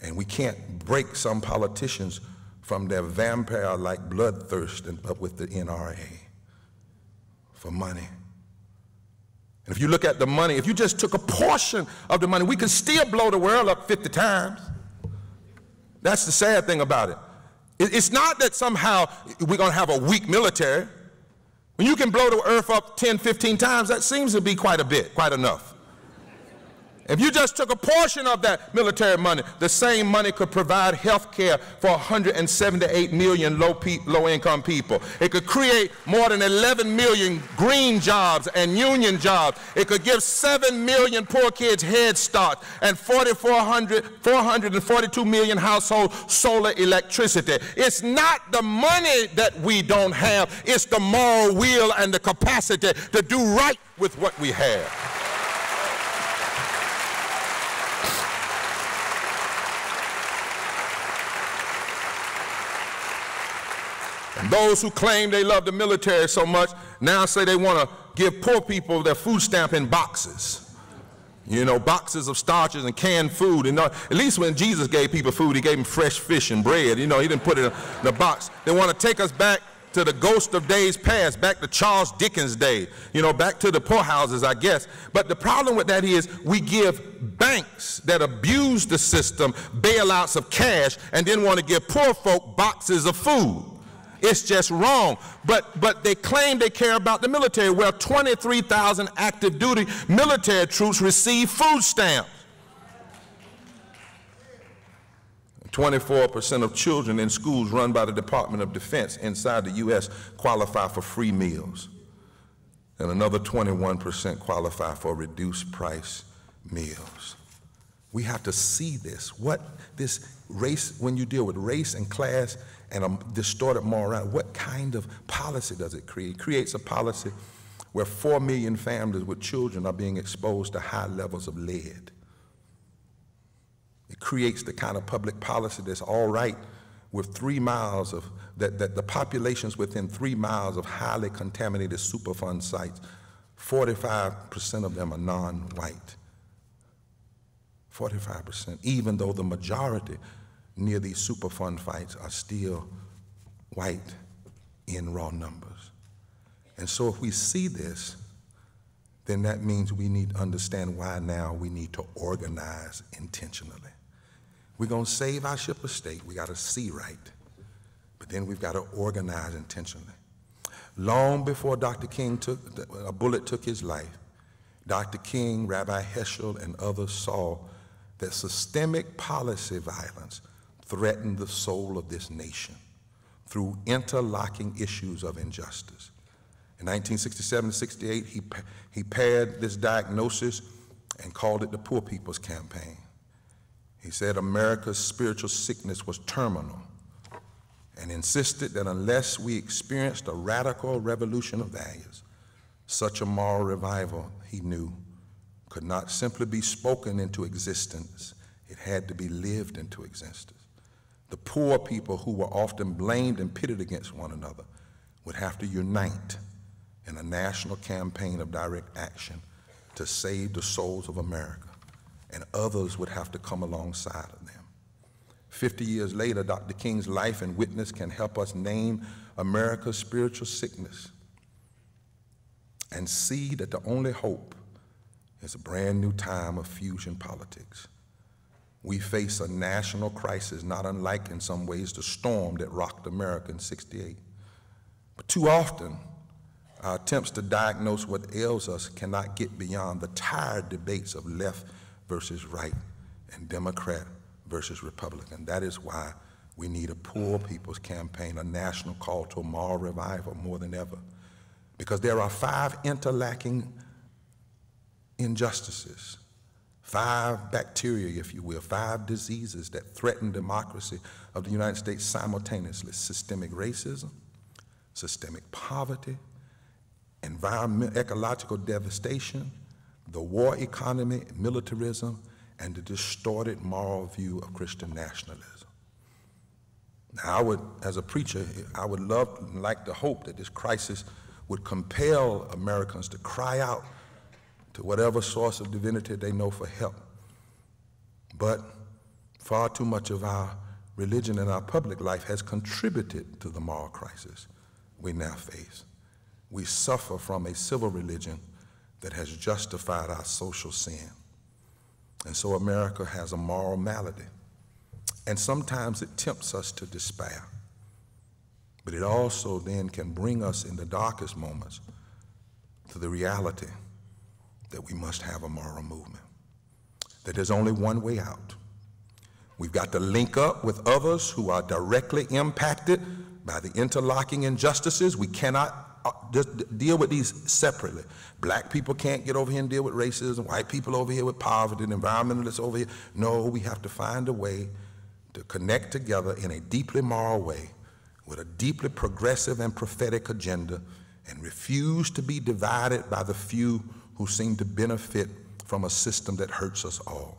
And we can't break some politicians from their vampire-like bloodthirst up with the NRA for money. And if you look at the money, if you just took a portion of the money, we could still blow the world up 50 times. That's the sad thing about it. It's not that somehow we're going to have a weak military. When you can blow the earth up 10, 15 times, that seems to be quite a bit, quite enough. If you just took a portion of that military money, the same money could provide health care for 178 million low-income people. It could create more than 11 million green jobs and union jobs. It could give 7 million poor kids Head Start and 442 million households solar electricity. It's not the money that we don't have, it's the moral will and the capacity to do right with what we have. And those who claim they love the military so much now say they want to give poor people their food stamp in boxes. You know, boxes of starches and canned food. And at least when Jesus gave people food, he gave them fresh fish and bread. You know, he didn't put it in a box. They want to take us back to the ghost of days past, back to Charles Dickens' day, you know, back to the poorhouses, I guess. But the problem with that is we give banks that abuse the system bailouts of cash and then want to give poor folk boxes of food. It's just wrong. But they claim they care about the military. Well, 23,000 active duty military troops receive food stamps. 24% of children in schools run by the Department of Defense inside the U.S. qualify for free meals. And another 21% qualify for reduced price meals. We have to see this. What this race, when you deal with race and class and a distorted morality, what kind of policy does it create? It creates a policy where 4 million families with children are being exposed to high levels of lead. It creates the kind of public policy that's all right with 3 miles of, that the populations within 3 miles of highly contaminated Superfund sites, 45% of them are non-white. 45%, even though the majority near these Superfund sites are still white in raw numbers. And so if we see this, then that means we need to understand why now we need to organize intentionally. We're going to save our ship of state. We got to see right, but then we've got to organize intentionally. Long before Dr. King a bullet took his life, Dr. King, Rabbi Heschel, and others saw that systemic policy violence threatened the soul of this nation through interlocking issues of injustice. In 1967-68, he paired this diagnosis and called it the Poor People's Campaign. He said America's spiritual sickness was terminal and insisted that unless we experienced a radical revolution of values, such a moral revival, he knew, could not simply be spoken into existence. It had to be lived into existence. The poor people, who were often blamed and pitted against one another, would have to unite in a national campaign of direct action to save the souls of America, and others would have to come alongside of them. 50 years later, Dr. King's life and witness can help us name America's spiritual sickness and see that the only hope is a brand new time of fusion politics. We face a national crisis not unlike in some ways the storm that rocked America in '68. But too often, our attempts to diagnose what ails us cannot get beyond the tired debates of left versus right and Democrat versus Republican. That is why we need a Poor People's Campaign, a national call to a moral revival more than ever. Because there are 5 interlocking injustices, 5 bacteria, if you will, 5 diseases that threaten democracy of the United States simultaneously: systemic racism, systemic poverty, ecological devastation, the war economy, militarism, and the distorted moral view of Christian nationalism. Now, as a preacher, I would like to hope that this crisis would compel Americans to cry out to whatever source of divinity they know for help. But far too much of our religion in our public life has contributed to the moral crisis we now face. We suffer from a civil religion that has justified our social sin. And so America has a moral malady. And sometimes it tempts us to despair. But it also then can bring us in the darkest moments to the reality that we must have a moral movement, that there's only one way out. We've got to link up with others who are directly impacted by the interlocking injustices. We cannot just deal with these separately. Black people can't get over here and deal with racism, white people over here with poverty, and environmentalists over here. No, we have to find a way to connect together in a deeply moral way with a deeply progressive and prophetic agenda, and refuse to be divided by the few who seem to benefit from a system that hurts us all.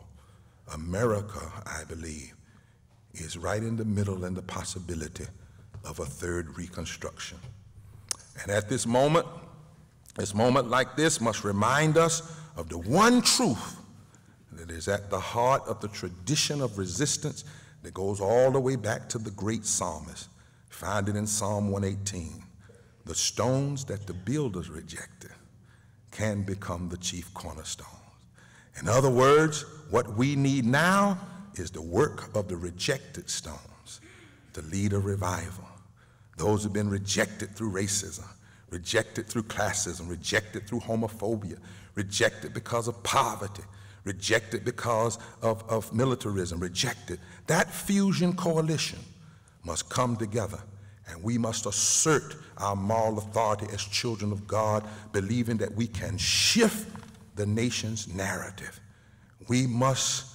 America, I believe, is right in the middle in the possibility of a third Reconstruction. And at this moment like this must remind us of the one truth that is at the heart of the tradition of resistance that goes all the way back to the great psalmist. Find it in Psalm 118. The stones that the builders rejected can become the chief cornerstones. In other words, what we need now is the work of the rejected stones to lead a revival. Those who've been rejected through racism, rejected through classism, rejected through homophobia, rejected because of poverty, rejected because of militarism, rejected. That fusion coalition must come together, and we must assert our moral authority as children of God, believing that we can shift the nation's narrative. We must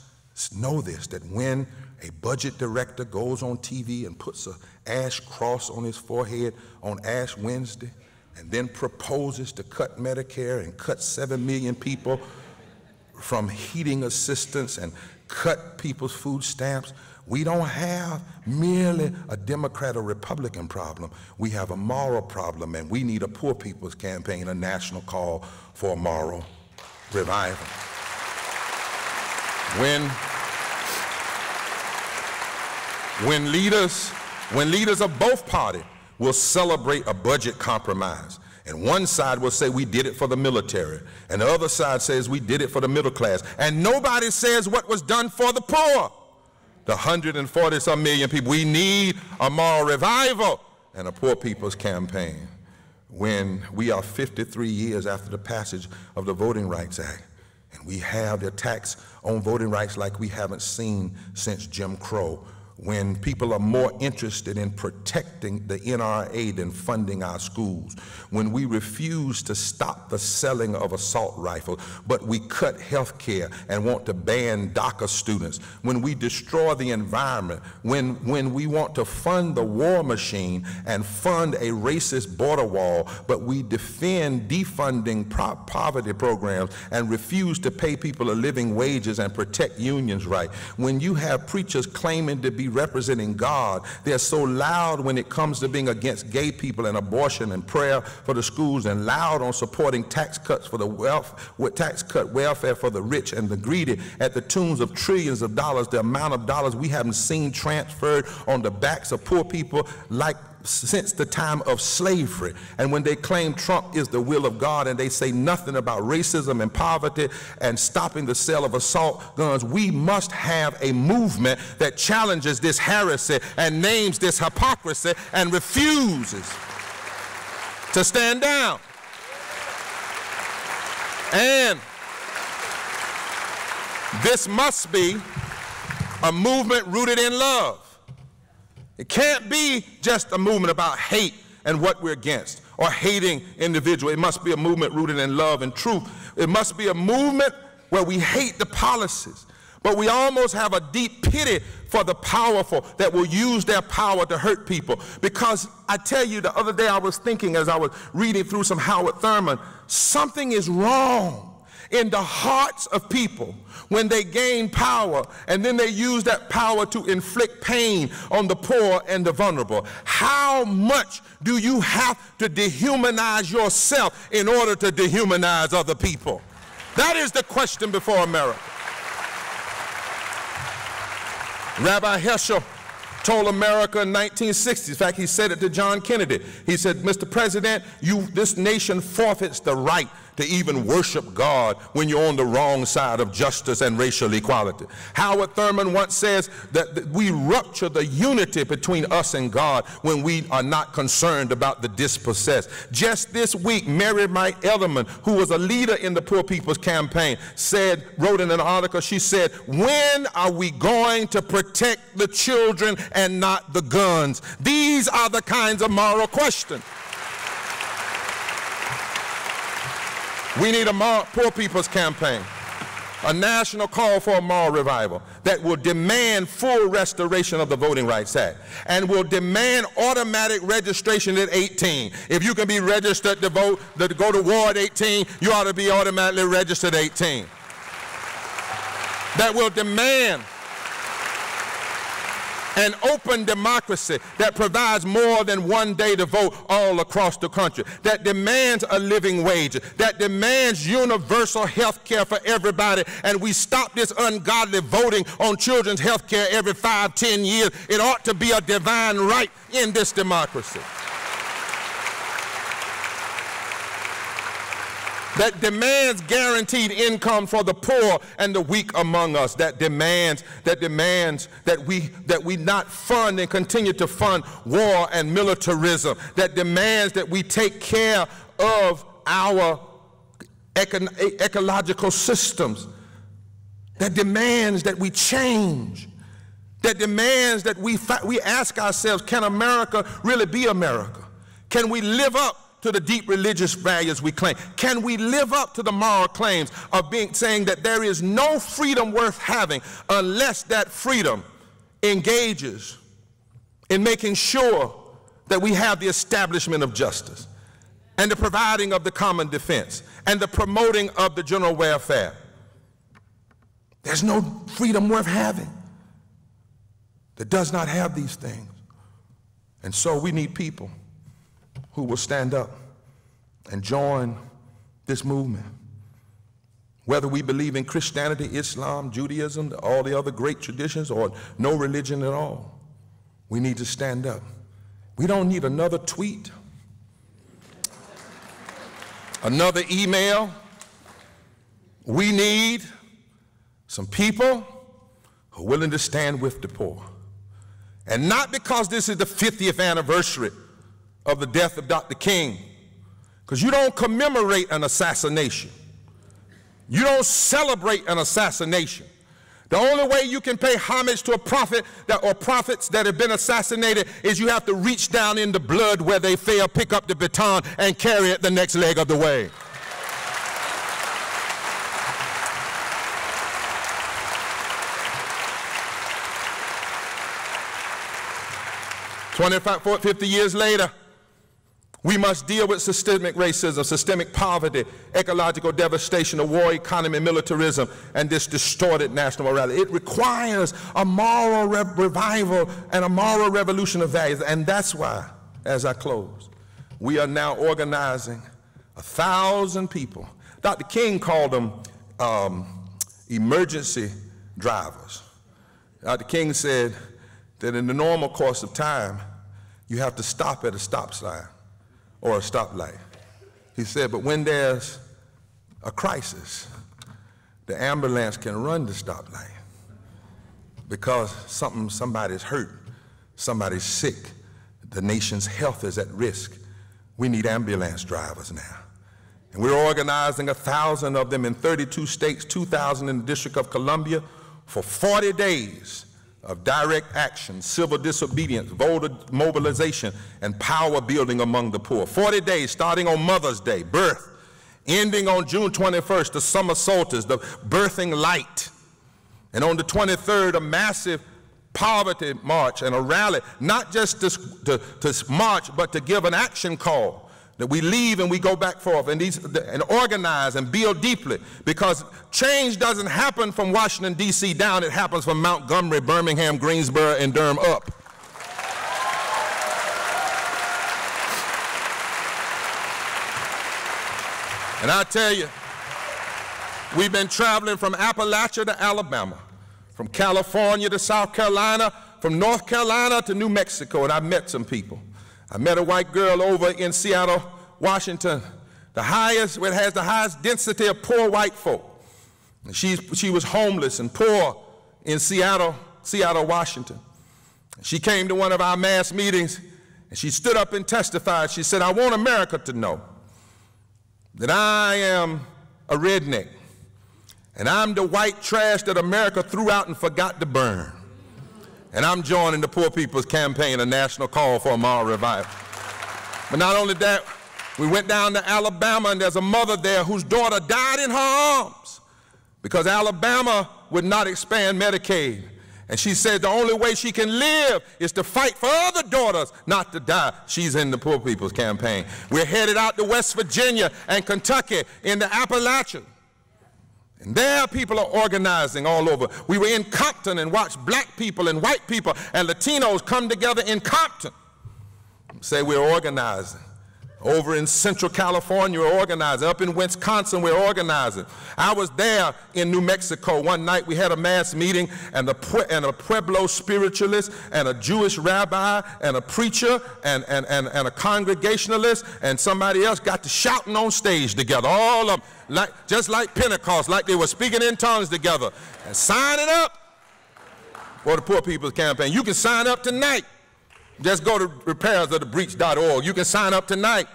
know this, that when a budget director goes on TV and puts an ash cross on his forehead on Ash Wednesday and then proposes to cut Medicare and cut 7 million people from heating assistance and cut people's food stamps, we don't have merely a Democrat or Republican problem. We have a moral problem, and we need a poor people's campaign, a national call for a moral revival. When leaders of both parties will celebrate a budget compromise, and one side will say we did it for the military, and the other side says we did it for the middle class, and nobody says what was done for the poor, the 140-some million people. We need a moral revival and a poor people's campaign. When we are 53 years after the passage of the Voting Rights Act, and we have the attacks on voting rights like we haven't seen since Jim Crow, when people are more interested in protecting the NRA than funding our schools, when we refuse to stop the selling of assault rifles, but we cut health care and want to ban DACA students, when we destroy the environment, when we want to fund the war machine and fund a racist border wall, but we defend defunding poverty programs and refuse to pay people a living wages and protect unions' right, when you have preachers claiming to be representing God, they're so loud when it comes to being against gay people and abortion and prayer for the schools, and loud on supporting tax cuts for the welfare for the rich and the greedy at the tunes of trillions of dollars, the amount of dollars we haven't seen transferred on the backs of poor people like since the time of slavery. And when they claim Trump is the will of God and they say nothing about racism and poverty and stopping the sale of assault guns, we must have a movement that challenges this heresy and names this hypocrisy and refuses to stand down. And this must be a movement rooted in love. It can't be just a movement about hate and what we're against, or hating individuals. It must be a movement rooted in love and truth. It must be a movement where we hate the policies, but we almost have a deep pity for the powerful that will use their power to hurt people. Because I tell you, the other day I was thinking as I was reading through some Howard Thurman, something is wrong in the hearts of people when they gain power and then they use that power to inflict pain on the poor and the vulnerable. How much do you have to dehumanize yourself in order to dehumanize other people? That is the question before America. Rabbi Heschel told America in 1960, in fact, he said it to John Kennedy. He said, Mr. President, this nation forfeits the right to even worship God when you're on the wrong side of justice and racial equality. Howard Thurman once says that we rupture the unity between us and God when we are not concerned about the dispossessed. Just this week, Mary Mike Elderman, who was a leader in the Poor People's Campaign, wrote in an article, she said, when are we going to protect the children and not the guns? These are the kinds of moral questions. We need a Poor People's Campaign, a national call for a moral revival that will demand full restoration of the Voting Rights Act and will demand automatic registration at 18. If you can be registered to vote, to go to war at 18, you ought to be automatically registered at 18. That will demand an open democracy that provides more than one day to vote all across the country, that demands a living wage, that demands universal health care for everybody, and we stop this ungodly voting on children's health care every 5-10 years. It ought to be a divine right in this democracy. That demands guaranteed income for the poor and the weak among us, that demands that we not fund and continue to fund war and militarism, that demands that we take care of our ecological systems, that demands that we change, that demands that we ask ourselves, can America really be America? Can we live up to the deep religious values we claim? Can we live up to the moral claims of saying that there is no freedom worth having unless that freedom engages in making sure that we have the establishment of justice and the providing of the common defense and the promoting of the general welfare? There's no freedom worth having that does not have these things. And so we need people who will stand up and join this movement. Whether we believe in Christianity, Islam, Judaism, all the other great traditions, or no religion at all, we need to stand up. We don't need another tweet, another email. We need some people who are willing to stand with the poor. And not because this is the 50th anniversary of the death of Dr. King, because you don't commemorate an assassination. You don't celebrate an assassination. The only way you can pay homage to a prophet or prophets that have been assassinated is you have to reach down in the blood where they fell, pick up the baton, and carry it the next leg of the way. "25, 50 years later, we must deal with systemic racism, systemic poverty, ecological devastation, a war economy, militarism, and this distorted national morality. It requires a moral revival and a moral revolution of values. And that's why, as I close, we are now organizing 1,000 people. Dr. King called them emergency drivers. Dr. King said that in the normal course of time, you have to stop at a stop sign or a stoplight. He said, but when there's a crisis, the ambulance can run the stoplight because somebody's hurt, somebody's sick, the nation's health is at risk. We need ambulance drivers now. And we're organizing 1,000 of them in 32 states, 2,000 in the District of Columbia for 40 days of direct action, civil disobedience, voter mobilization, and power building among the poor. 40 days starting on Mother's Day, birth, ending on June 21st, the summer solstice, the birthing light. And on the 23rd, a massive poverty march and a rally, not just to march, but to give an action call. That we leave and we go back forth and organize and build deeply, because change doesn't happen from Washington, D.C. down, it happens from Montgomery, Birmingham, Greensboro, and Durham up. And I tell you, we've been traveling from Appalachia to Alabama, from California to South Carolina, from North Carolina to New Mexico, and I met some people. I met a white girl over in Seattle, Washington, where it has the highest density of poor white folk. And she was homeless and poor in Seattle, Washington. She came to one of our mass meetings, and she stood up and testified. She said, I want America to know that I am a redneck, and I'm the white trash that America threw out and forgot to burn. And I'm joining the Poor People's Campaign, a national call for a moral revival. But not only that, we went down to Alabama, and there's a mother there whose daughter died in her arms because Alabama would not expand Medicaid. And she said the only way she can live is to fight for other daughters not to die. She's in the Poor People's Campaign. We're headed out to West Virginia and Kentucky in the Appalachians. And there people are organizing all over. We were in Compton and watched black people and white people and Latinos come together in Compton. Say we're organizing. Over in Central California, we're organizing. Up in Wisconsin, we're organizing. I was there in New Mexico one night. We had a mass meeting, and a Pueblo spiritualist, and a Jewish rabbi, and a preacher, and a Congregationalist, and somebody else got to shouting on stage together. All of them, just like Pentecost, like they were speaking in tongues together. And signing up for the Poor People's Campaign. You can sign up tonight. Just go to repairsofthebreach.org. You can sign up tonight.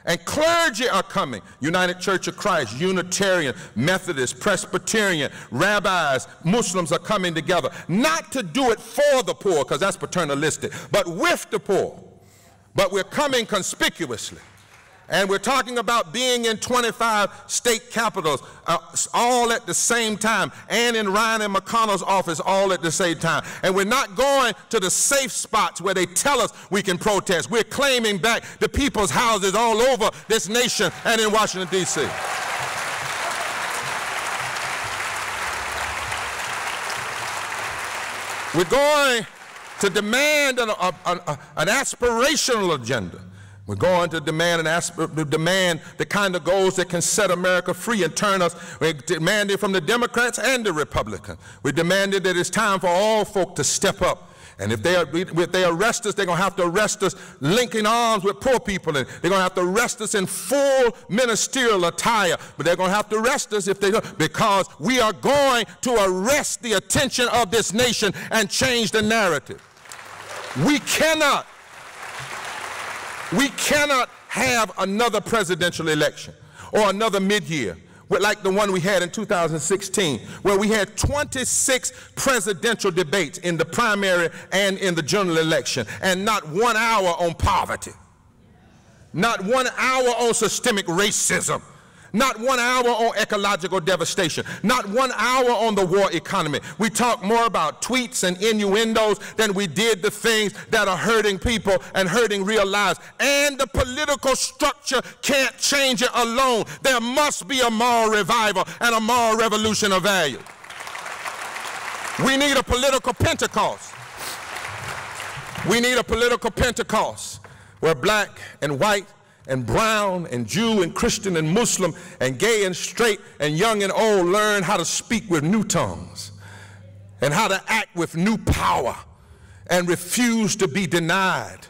And clergy are coming. United Church of Christ, Unitarian, Methodist, Presbyterian, rabbis, Muslims are coming together. Not to do it for the poor, because that's paternalistic, but with the poor. But we're coming conspicuously. And we're talking about being in 25 state capitals all at the same time, and in Ryan and McConnell's office all at the same time. And we're not going to the safe spots where they tell us we can protest. We're claiming back the people's houses all over this nation and in Washington, D.C. We're going to demand an aspirational agenda. We're going to demand the kind of goals that can set America free and turn us. We're demanding from the Democrats and the Republicans. We're demanding that it's time for all folk to step up. And if they arrest us, they're going to have to arrest us linking arms with poor people. And they're going to have to arrest us in full ministerial attire. But they're going to have to arrest us if they don't, because we are going to arrest the attention of this nation and change the narrative. We cannot have another presidential election or another mid-year like the one we had in 2016, where we had 26 presidential debates in the primary and in the general election, and not 1 hour on poverty, not 1 hour on systemic racism, not 1 hour on ecological devastation, not 1 hour on the war economy. We talk more about tweets and innuendos than we did the things that are hurting people and hurting real lives. And the political structure can't change it alone. There must be a moral revival and a moral revolution of value. We need a political Pentecost. We need a political Pentecost where black and white and brown and Jew and Christian and Muslim and gay and straight and young and old learn how to speak with new tongues and how to act with new power and refuse to be denied.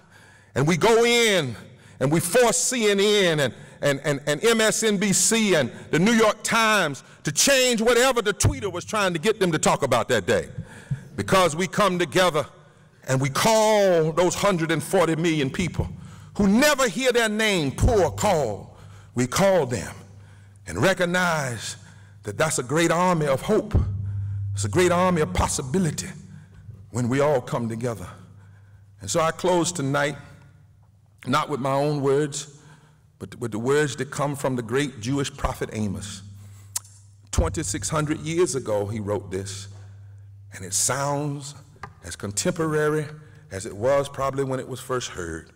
And we go in and we force CNN and MSNBC and the New York Times to change whatever the tweeter was trying to get them to talk about that day, because we come together and we call those 140 million people who never hear their name poor call. We call them and recognize that that's a great army of hope. It's a great army of possibility when we all come together. And so I close tonight, not with my own words, but with the words that come from the great Jewish prophet Amos. 2,600 years ago, he wrote this, and it sounds as contemporary as it was probably when it was first heard.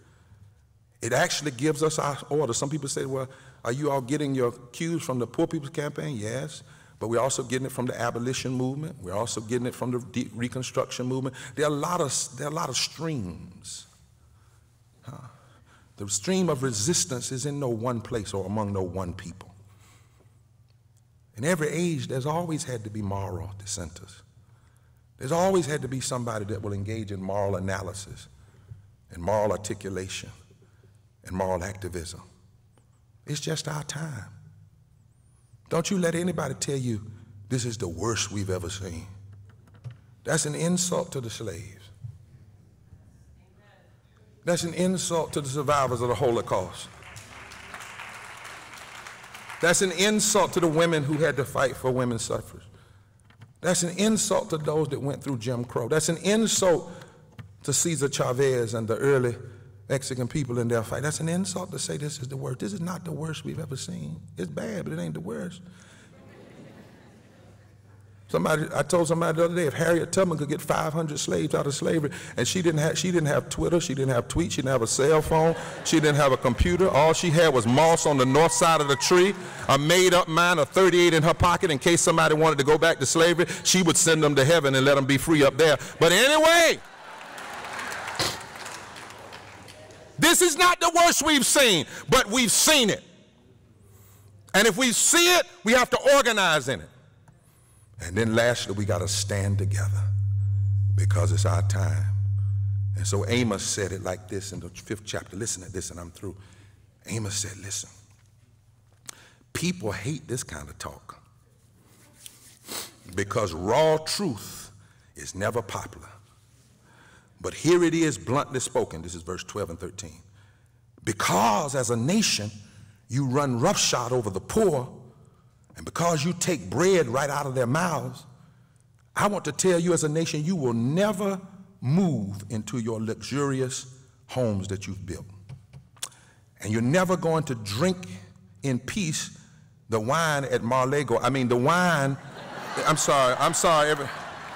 It actually gives us our order. Some people say, well, are you all getting your cues from the Poor People's Campaign? Yes, but we're also getting it from the abolition movement. We're also getting it from the Reconstruction movement. There are a lot of streams. The stream of resistance is in no one place or among no one people. In every age, there's always had to be moral dissenters. There's always had to be somebody that will engage in moral analysis and moral articulation and moral activism. It's just our time. Don't you let anybody tell you this is the worst we've ever seen. That's an insult to the slaves. That's an insult to the survivors of the Holocaust. That's an insult to the women who had to fight for women's suffrage. That's an insult to those that went through Jim Crow. That's an insult to Cesar Chavez and the early Mexican people in their fight. That's an insult to say this is the worst. This is not the worst we've ever seen. It's bad, but it ain't the worst. I told somebody the other day, if Harriet Tubman could get 500 slaves out of slavery, and she didn't have Twitter, she didn't have tweets, she didn't have a cell phone, she didn't have a computer. All she had was moss on the north side of the tree, a made-up mind, a 38 in her pocket in case somebody wanted to go back to slavery. She would send them to heaven and let them be free up there. But anyway, this is not the worst we've seen, but we've seen it. And if we see it, we have to organize in it. And then lastly, we got to stand together because it's our time. And so Amos said it like this in the 5th chapter. Listen to this and I'm through. Amos said, listen, people hate this kind of talk because raw truth is never popular. But here it is bluntly spoken. This is verse 12 and 13. Because as a nation, you run roughshod over the poor, and because you take bread right out of their mouths, I want to tell you as a nation, you will never move into your luxurious homes that you've built. And you're never going to drink in peace the wine at Mar-a-Lago. I mean, the wine, I'm sorry,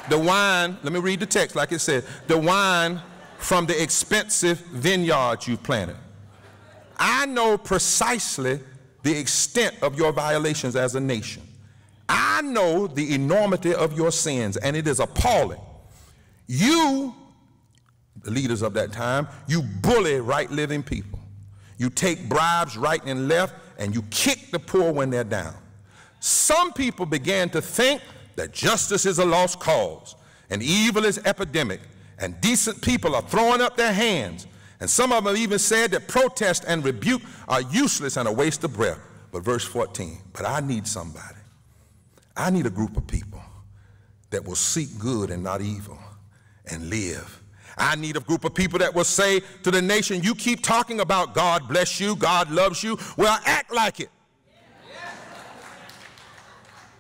the wine, let me read the text like it said, the wine from the expensive vineyards you've planted. I know precisely the extent of your violations as a nation. I know the enormity of your sins, and it is appalling. You, the leaders of that time, you bully right living people. You take bribes right and left, and you kick the poor when they're down. Some people began to think that justice is a lost cause, and evil is epidemic, and decent people are throwing up their hands. And some of them even said that protest and rebuke are useless and a waste of breath. But verse 14, but I need somebody. I need a group of people that will seek good and not evil and live. I need a group of people that will say to the nation, you keep talking about God bless you, God loves you. Well, act like it.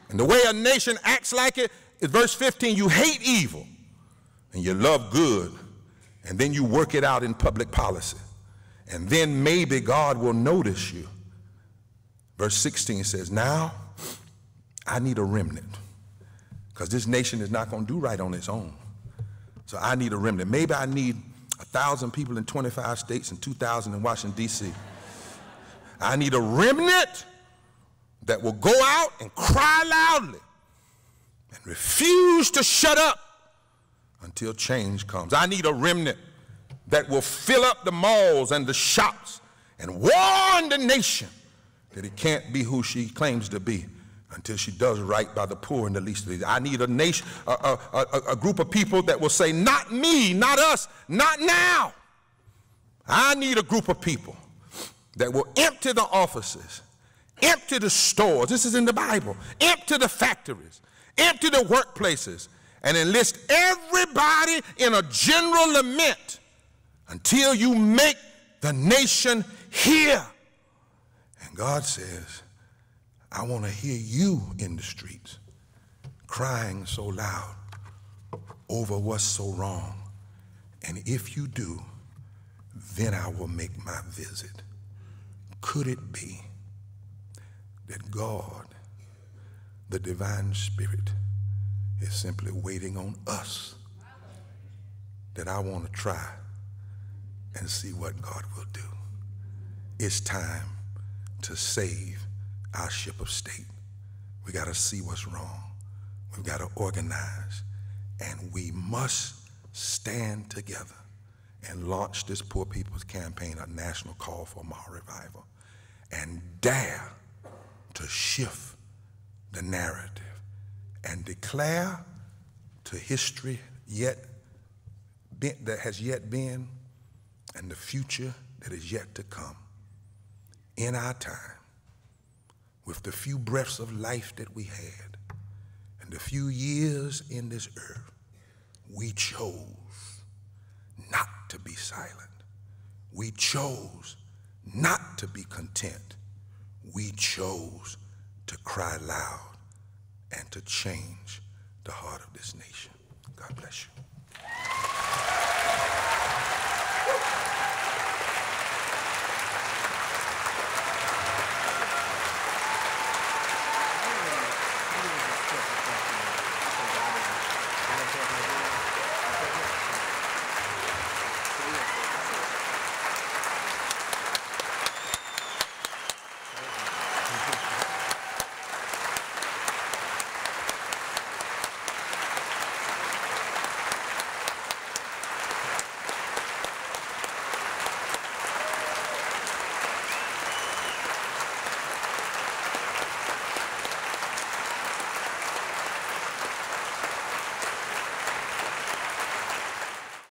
And the way a nation acts like it is verse 15, you hate evil and you love good. And then you work it out in public policy. And then maybe God will notice you. Verse 16 says, now I need a remnant. Because this nation is not going to do right on its own. So I need a remnant. Maybe I need 1,000 people in 25 states and 2,000 in Washington, D.C. I need a remnant that will go out and cry loudly and refuse to shut up until change comes. I need a remnant that will fill up the malls and the shops and warn the nation that it can't be who she claims to be until she does right by the poor and the least of these. I need a nation, a group of people that will say, not me, not us, not now. I need a group of people that will empty the offices, empty the stores, this is in the Bible, empty the factories, empty the workplaces, and enlist everybody in a general lament until you make the nation hear. And God says, I want to hear you in the streets crying so loud over what's so wrong. And if you do, then I will make my visit. Could it be that God, the divine spirit, is simply waiting on us, that I want to try and see what God will do? It's time to save our ship of state. We got to see what's wrong. We've got to organize, and we must stand together and launch this Poor People's Campaign, a national call for moral revival, and dare to shift the narrative and declare to history that has yet been and the future that is yet to come. In our time, with the few breaths of life that we had and the few years in this earth, we chose not to be silent. We chose not to be content. We chose to cry loud and to change the heart of this nation. God bless you.